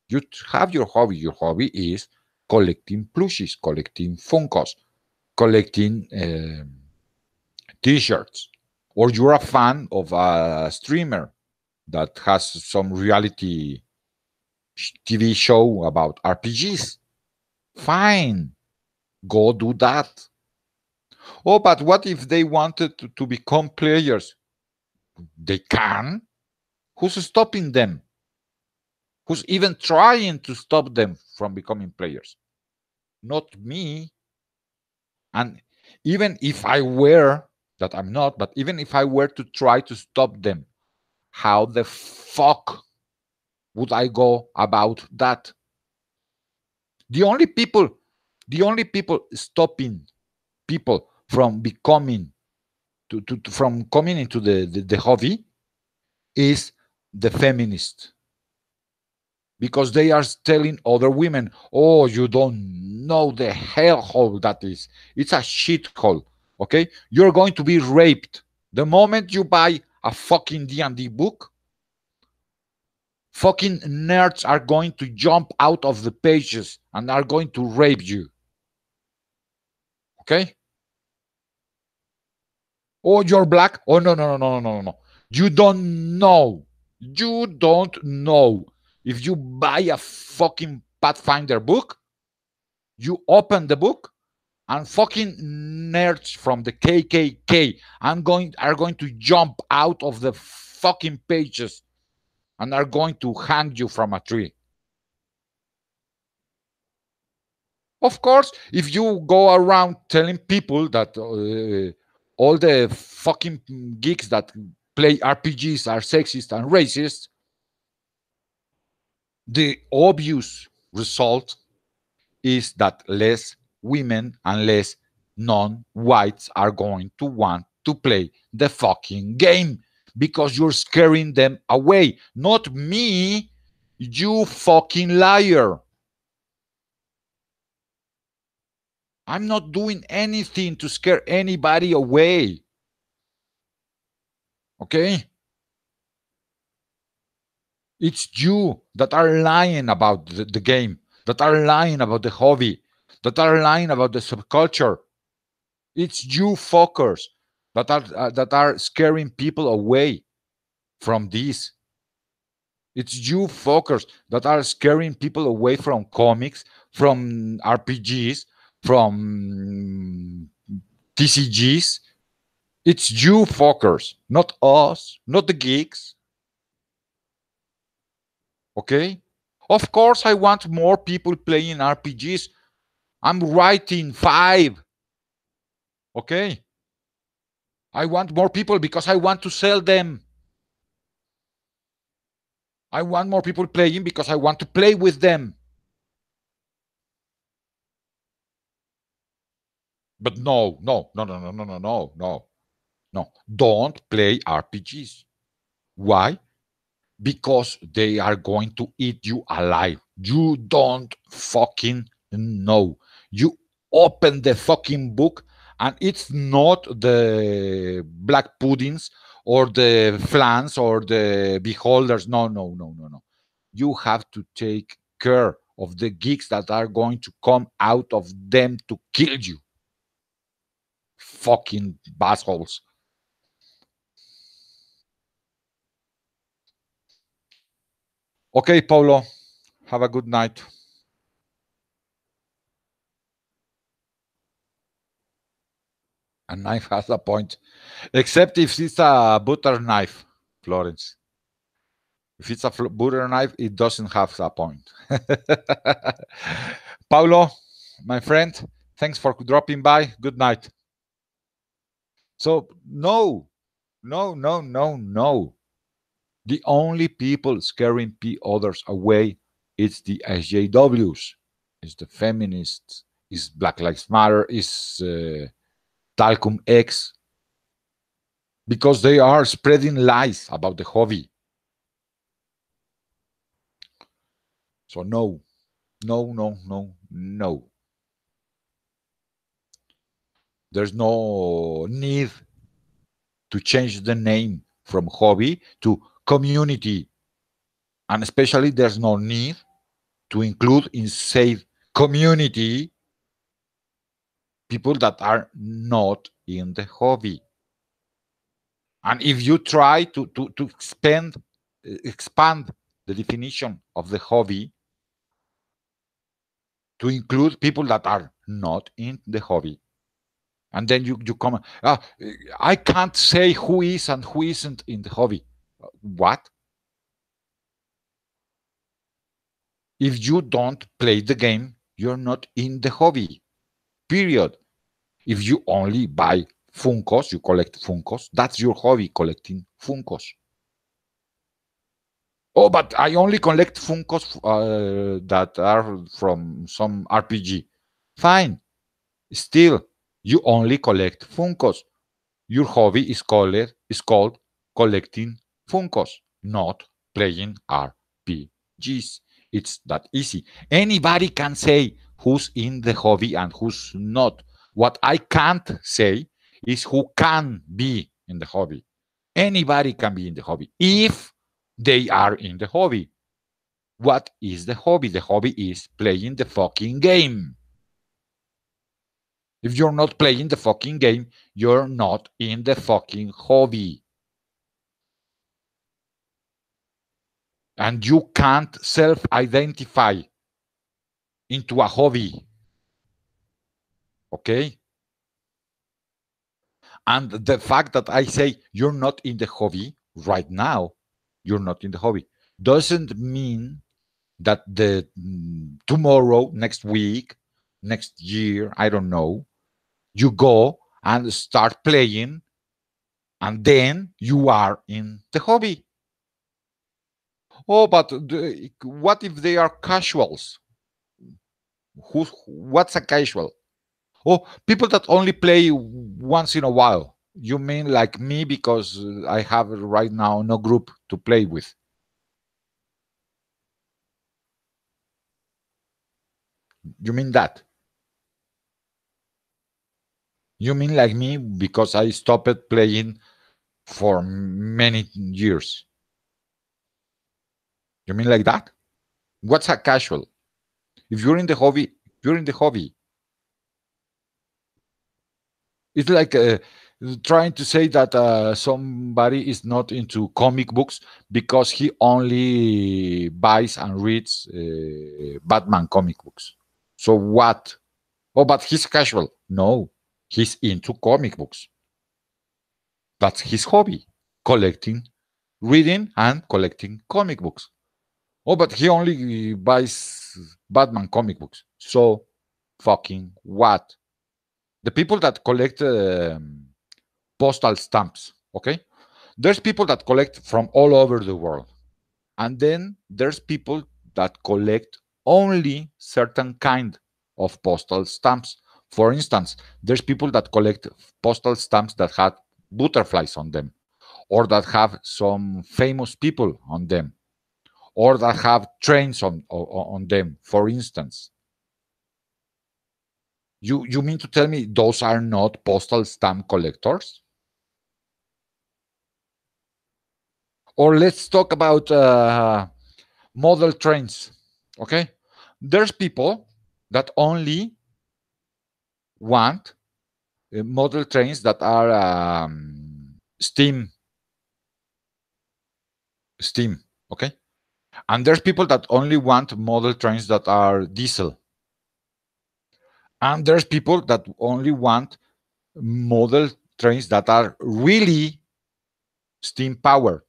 You have your hobby. Your hobby is collecting plushies, collecting Funkos, collecting t-shirts, or you're a fan of a streamer that has some reality TV show about RPGs. Fine, go do that. Oh, but what if they wanted to become players? They can. Who's stopping them? Who's even trying to stop them from becoming players? Not me. And even if I were, that I'm not, but even if I were to try to stop them, how the fuck would I go about that? The only people, the only people stopping people from becoming from coming into the hobby is the feminists, because they are telling other women, oh, you don't know the hellhole that is. It's a shithole. Okay, you're going to be raped the moment you buy a fucking D&D book. Fucking nerds are going to jump out of the pages and are going to rape you. Okay? Oh, you're black? Oh, no, no, no, no, no, no, no. You don't know. You don't know. If you buy a fucking Pathfinder book, you open the book, and fucking nerds from the KKK are going to jump out of the fucking pages and are going to hang you from a tree. Of course, if you go around telling people that all the fucking geeks that play RPGs are sexist and racist, the obvious result is that less women and less non-whites are going to want to play the fucking game because you're scaring them away. Not me, you fucking liar. I'm not doing anything to scare anybody away. Okay? It's you that are lying about the game, that are lying about the hobby, that are lying about the subculture. It's you fuckers that are scaring people away from this. It's you fuckers that are scaring people away from comics, from RPGs, from TCGs. It's you fuckers, not us, not the geeks. Okay? Of course, I want more people playing RPGs. I'm writing 5. Okay? I want more people because I want to sell them. I want more people playing because I want to play with them. But no, no, no, no, no, no, no, no, no, no. Don't play RPGs. Why? Because they are going to eat you alive. You don't fucking know. You open the fucking book and it's not the black puddings or the flans or the beholders. No, no, no, no, no. You have to take care of the geeks that are going to come out of them to kill you. Fucking assholes. Okay, Paulo. Have a good night. A knife has a point, except if it's a butter knife, Florence. If it's a butter knife, it doesn't have a point. Paulo, my friend, thanks for dropping by. Good night. So, no, no, no, no, no. The only people scaring others away is the SJWs, is the feminists, is Black Lives Matter, is Talcum X, because they are spreading lies about the hobby. So no, no, no, no, no. There's no need to change the name from hobby to community. And especially there's no need to include in safe community people that are not in the hobby. And if you try to expand the definition of the hobby to include people that are not in the hobby, and then you come, I can't say who is and who isn't in the hobby. What? If you don't play the game, you're not in the hobby. Period. If you only buy Funkos, you collect Funkos, that's your hobby, collecting Funkos. Oh, but I only collect Funkos that are from some RPG. Fine. Still, you only collect Funkos. Your hobby is called collecting Funkos, not playing RPGs. It's that easy. Anybody can say who's in the hobby and who's not. What I can't say is who can be in the hobby. Anybody can be in the hobby if they are in the hobby. What is the hobby? The hobby is playing the fucking game. If you're not playing the fucking game, you're not in the fucking hobby. And you can't self-identify into a hobby. Okay? And the fact that I say you're not in the hobby right now, you're not in the hobby, doesn't mean that the tomorrow, next week, next year, I don't know, you go and start playing, and then you are in the hobby. Oh, but what if they are casuals? What's a casual? Oh, people that only play once in a while. You mean like me, because I have right now no group to play with. You mean that? You mean like me because I stopped playing for many years. You mean like that? What's a casual? If you're in the hobby, you're in the hobby. It's like trying to say that somebody is not into comic books because he only buys and reads Batman comic books. So what? Oh, but he's casual. No, he's into comic books. That's his hobby, collecting, reading, and collecting comic books. Oh, but he only buys Batman comic books. So fucking what? The people that collect postal stamps, okay? There's people that collect from all over the world. And then there's people that collect only certain kind of postal stamps. For instance, there's people that collect postal stamps that have butterflies on them, or that have some famous people on them, or that have trains on them, for instance. You mean to tell me those are not postal stamp collectors? Or let's talk about model trains. Okay, there's people that only want model trains that are steam. Okay, and there's people that only want model trains that are diesel, and there's people that only want model trains that are really steam powered,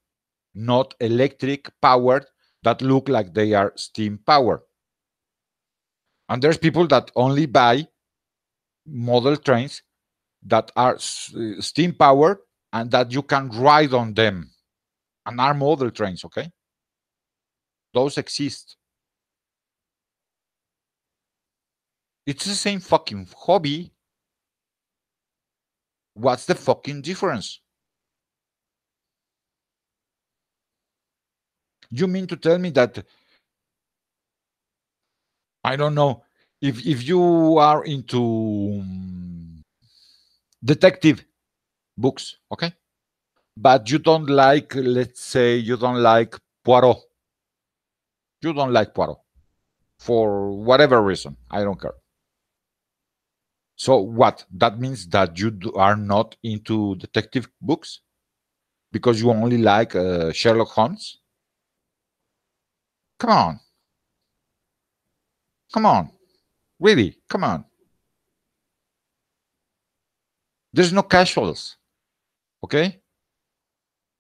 not electric powered, that look like they are steam powered. And there's people that only buy model trains that are steam powered and that you can ride on them, and are model trains. Okay, those exist. It's the same fucking hobby. What's the fucking difference? You mean to tell me that, I don't know, if you are into detective books, okay, but you don't like, let's say, you don't like Poirot. You don't like Poirot for whatever reason. I don't care. So what? That means that you are not into detective books because you only like Sherlock Holmes? Come on. Come on. Really? Come on. There's no casuals. Okay?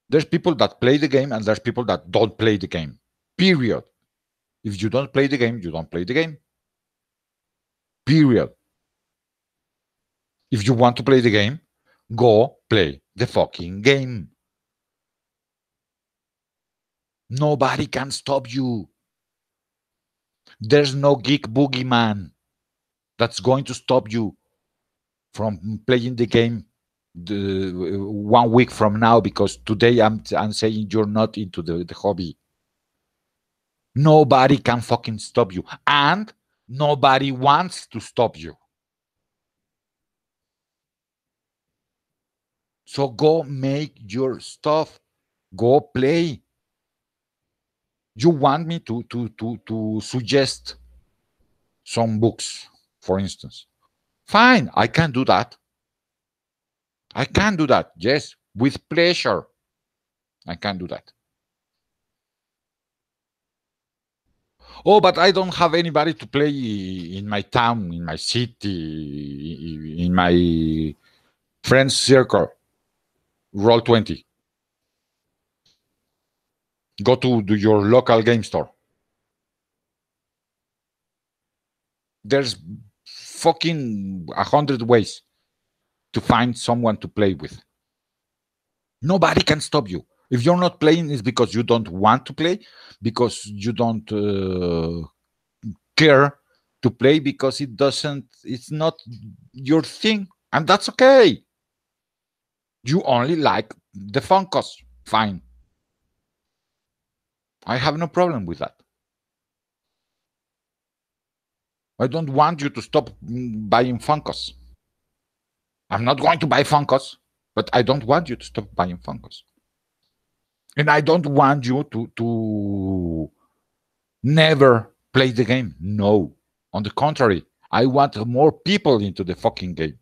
There's people that play the game and there's people that don't play the game. Period. If you don't play the game, you don't play the game. Period. If you want to play the game, go play the fucking game. Nobody can stop you. There's no geek boogeyman that's going to stop you from playing the game 1 week from now, because today I'm saying you're not into the hobby. Nobody can fucking stop you, and nobody wants to stop you. So go make your stuff. Go play. You want me to suggest some books, for instance? Fine, I can do that. I can do that. Yes, with pleasure. I can do that. Oh, but I don't have anybody to play in my town, in my city, in my friends circle. Roll 20. Go to your local game store. There's fucking 100 ways. to find someone to play with. Nobody can stop you. If you're not playing, it's because you don't want to play, because you don't care to play, because it's not your thing, and that's okay. You only like the Funkos. Fine. I have no problem with that. I don't want you to stop buying Funkos. I'm not going to buy Funkos, but I don't want you to stop buying Funkos. And I don't want you to never play the game. No. On the contrary, I want more people into the fucking game.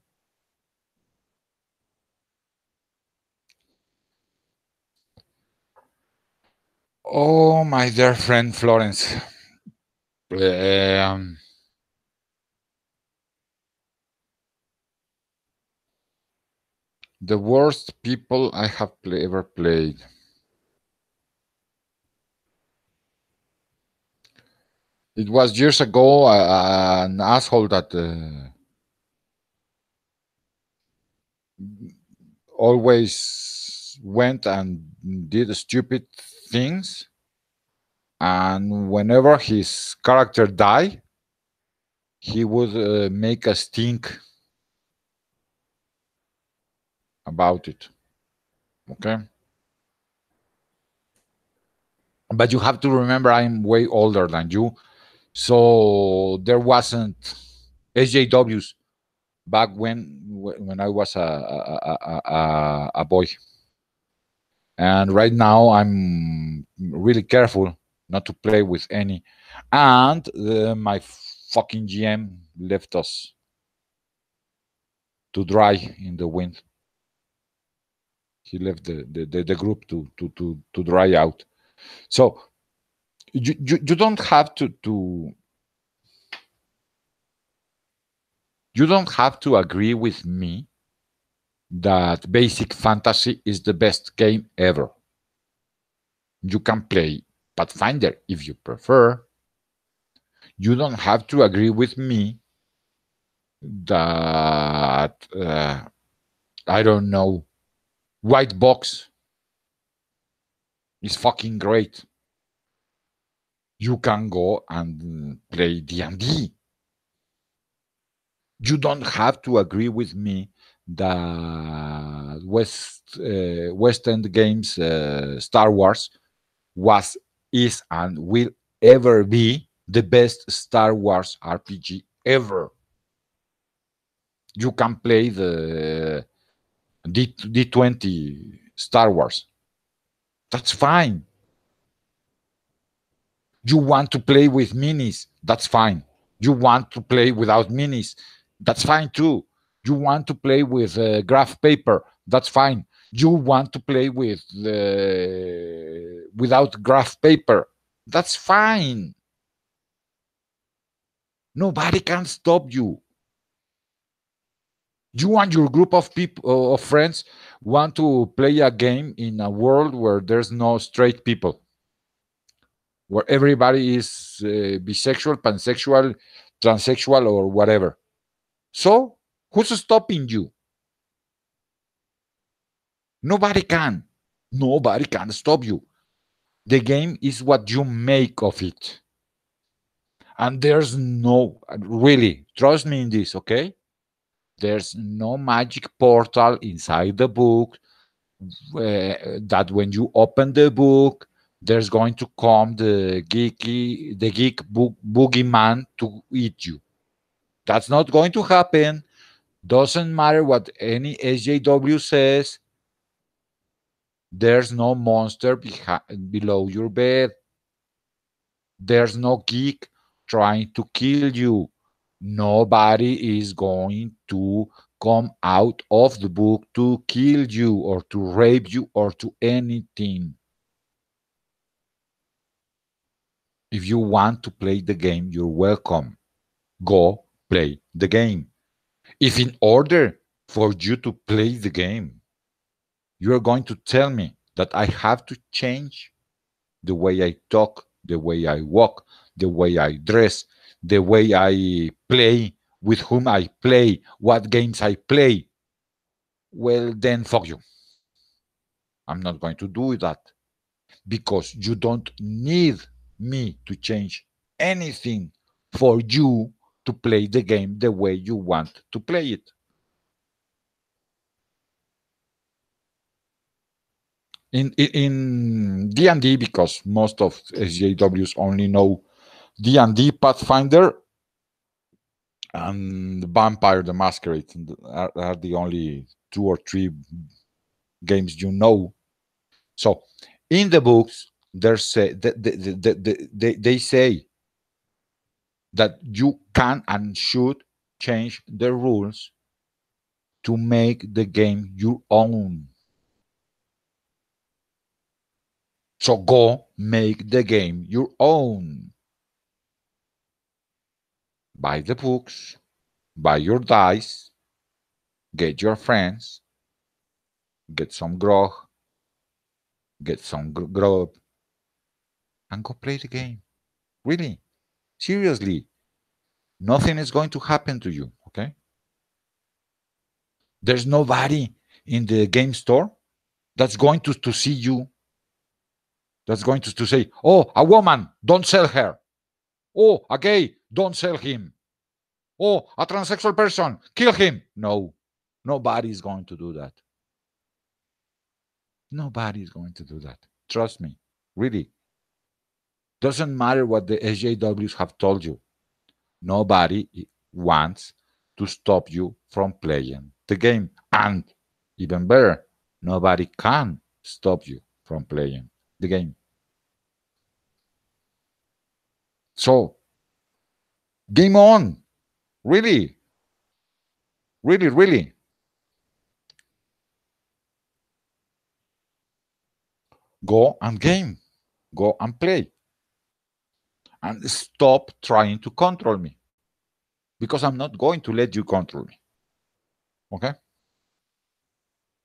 Oh, my dear friend Florence. Um, the worst people I have ever played. It was years ago, an asshole that always went and did stupid things. And whenever his character died, he would make a stink about it. Okay. But you have to remember, I'm way older than you. So there wasn't SJWs back when I was a boy. And right now I'm really careful not to play with any. And my fucking GM left us to dry in the wind. He left the group to dry out. So you don't have to you don't have to agree with me that Basic Fantasy is the best game ever. You can play Pathfinder if you prefer. You don't have to agree with me that I don't know, White Box is fucking great. You can go and play D&D. You don't have to agree with me that West End Games Star Wars is and will ever be the best Star Wars RPG ever. You can play the D20 Star Wars. That's fine. You want to play with minis? That's fine. You want to play without minis? That's fine too. You want to play with graph paper? That's fine. You want to play with without graph paper? That's fine. Nobody can stop you. You and your group of people of friends want to play a game in a world where there's no straight people, where everybody is bisexual, pansexual, transsexual, or whatever. So, who's stopping you? Nobody can. Nobody can stop you. The game is what you make of it. And there's no, really, trust me in this, okay? There's no magic portal inside the book that when you open the book, there's going to come the geek boogeyman to eat you. That's not going to happen. Doesn't matter what any SJW says. There's no monster below your bed. There's no geek trying to kill you. Nobody is going to come out of the book to kill you or to rape you or to anything. If you want to play the game, you're welcome. Go play the game. If in order for you to play the game, you're going to tell me that I have to change the way I talk, the way I walk, the way I dress, the way I play, with whom I play, what games I play, well, then fuck you. I'm not going to do that because you don't need me to change anything for you to play the game the way you want to play it. In D&D, because most of SJWs only know D&D, Pathfinder, and Vampire the Masquerade are the only 2 or 3 games you know. So in the books, they say that you can and should change the rules to make the game your own. So go make the game your own. Buy the books, buy your dice, get your friends, get some grog, get some grub, and go play the game. Really, seriously, nothing is going to happen to you, okay? There's nobody in the game store that's going to see you, that's going to say, oh, a woman, don't sell her. Oh, a gay, don't sell him. Oh, a transsexual person, kill him. No, nobody is going to do that. Nobody is going to do that. Trust me, really. Doesn't matter what the SJWs have told you. Nobody wants to stop you from playing the game. And even better, nobody can stop you from playing the game. So, game on. Really. Really, really. Go and game. Go and play. And stop trying to control me. Because I'm not going to let you control me. Okay?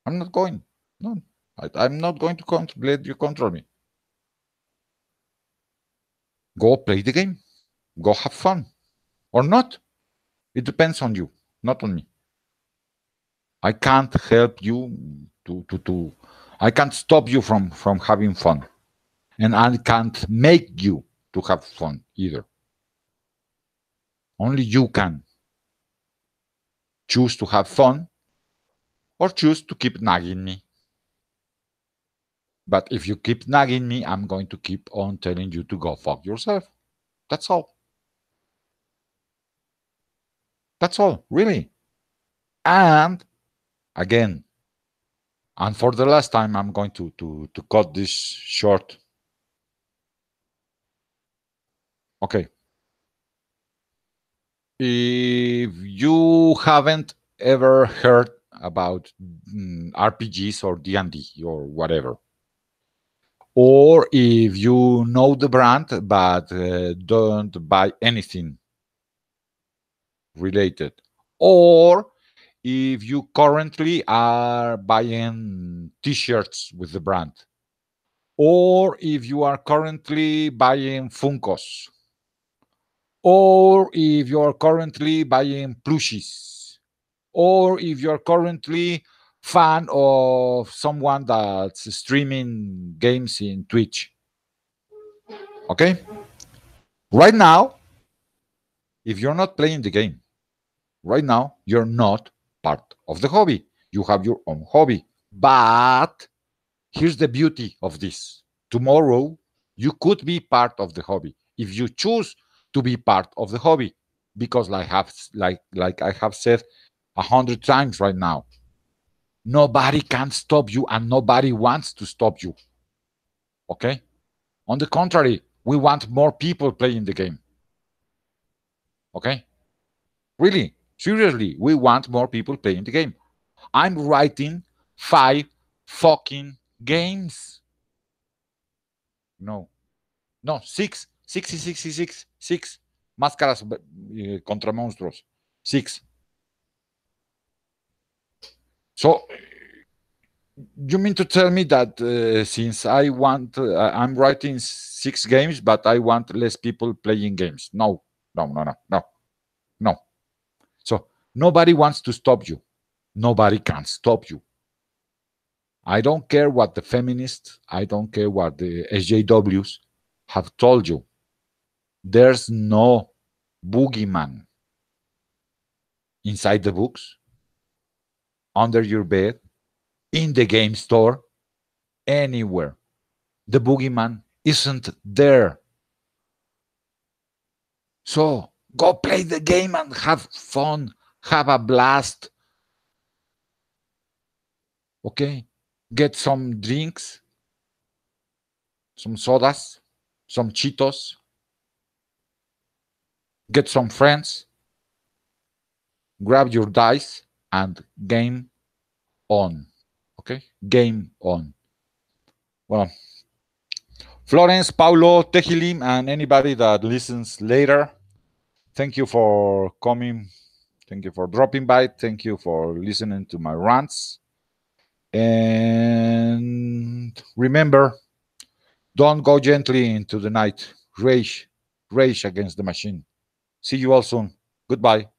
I'm not going. No. I'm not going to let you control me. Go play the game. Go have fun. Or not. It depends on you, not on me. I can't help you to I can't stop you from having fun. And I can't make you to have fun either. Only you can choose to have fun or choose to keep nagging me. But if you keep nagging me, I'm going to keep on telling you to go fuck yourself. That's all. That's all, really. And again, and for the last time, I'm going to cut this short. Okay. If you haven't ever heard about RPGs or D&D or whatever, or if you know the brand but don't buy anything related, or if you currently are buying t-shirts with the brand, or if you are currently buying Funkos, or if you are currently buying plushies, or if you're currently fan of someone that's streaming games in Twitch. Okay? Right now, if you're not playing the game, right now, you're not part of the hobby. You have your own hobby. But here's the beauty of this. Tomorrow, you could be part of the hobby if you choose to be part of the hobby. Because like I have said 100 times right now, nobody can stop you and nobody wants to stop you. Okay? On the contrary, we want more people playing the game. Okay? Really, seriously, we want more people playing the game. I'm writing 5 fucking games. No. No, 6. 66. 6. Máscaras contra monstruos. 6. So you mean to tell me that since I'm writing 6 games, but I want less people playing games? No. So nobody wants to stop you. Nobody can stop you. I don't care what the feminists, I don't care what the SJWs have told you. There's no boogeyman inside the books, under your bed, in the game store, anywhere. The boogeyman isn't there. So go play the game and have fun, have a blast. Okay? Get some drinks, some sodas, some Cheetos, get some friends, grab your dice, and game on. Okay? Game on. Well, Florence, Paulo, Tejilim, and anybody that listens later, thank you for coming. Thank you for dropping by. Thank you for listening to my rants. And remember, don't go gently into the night. Rage against the machine. See you all soon. Goodbye.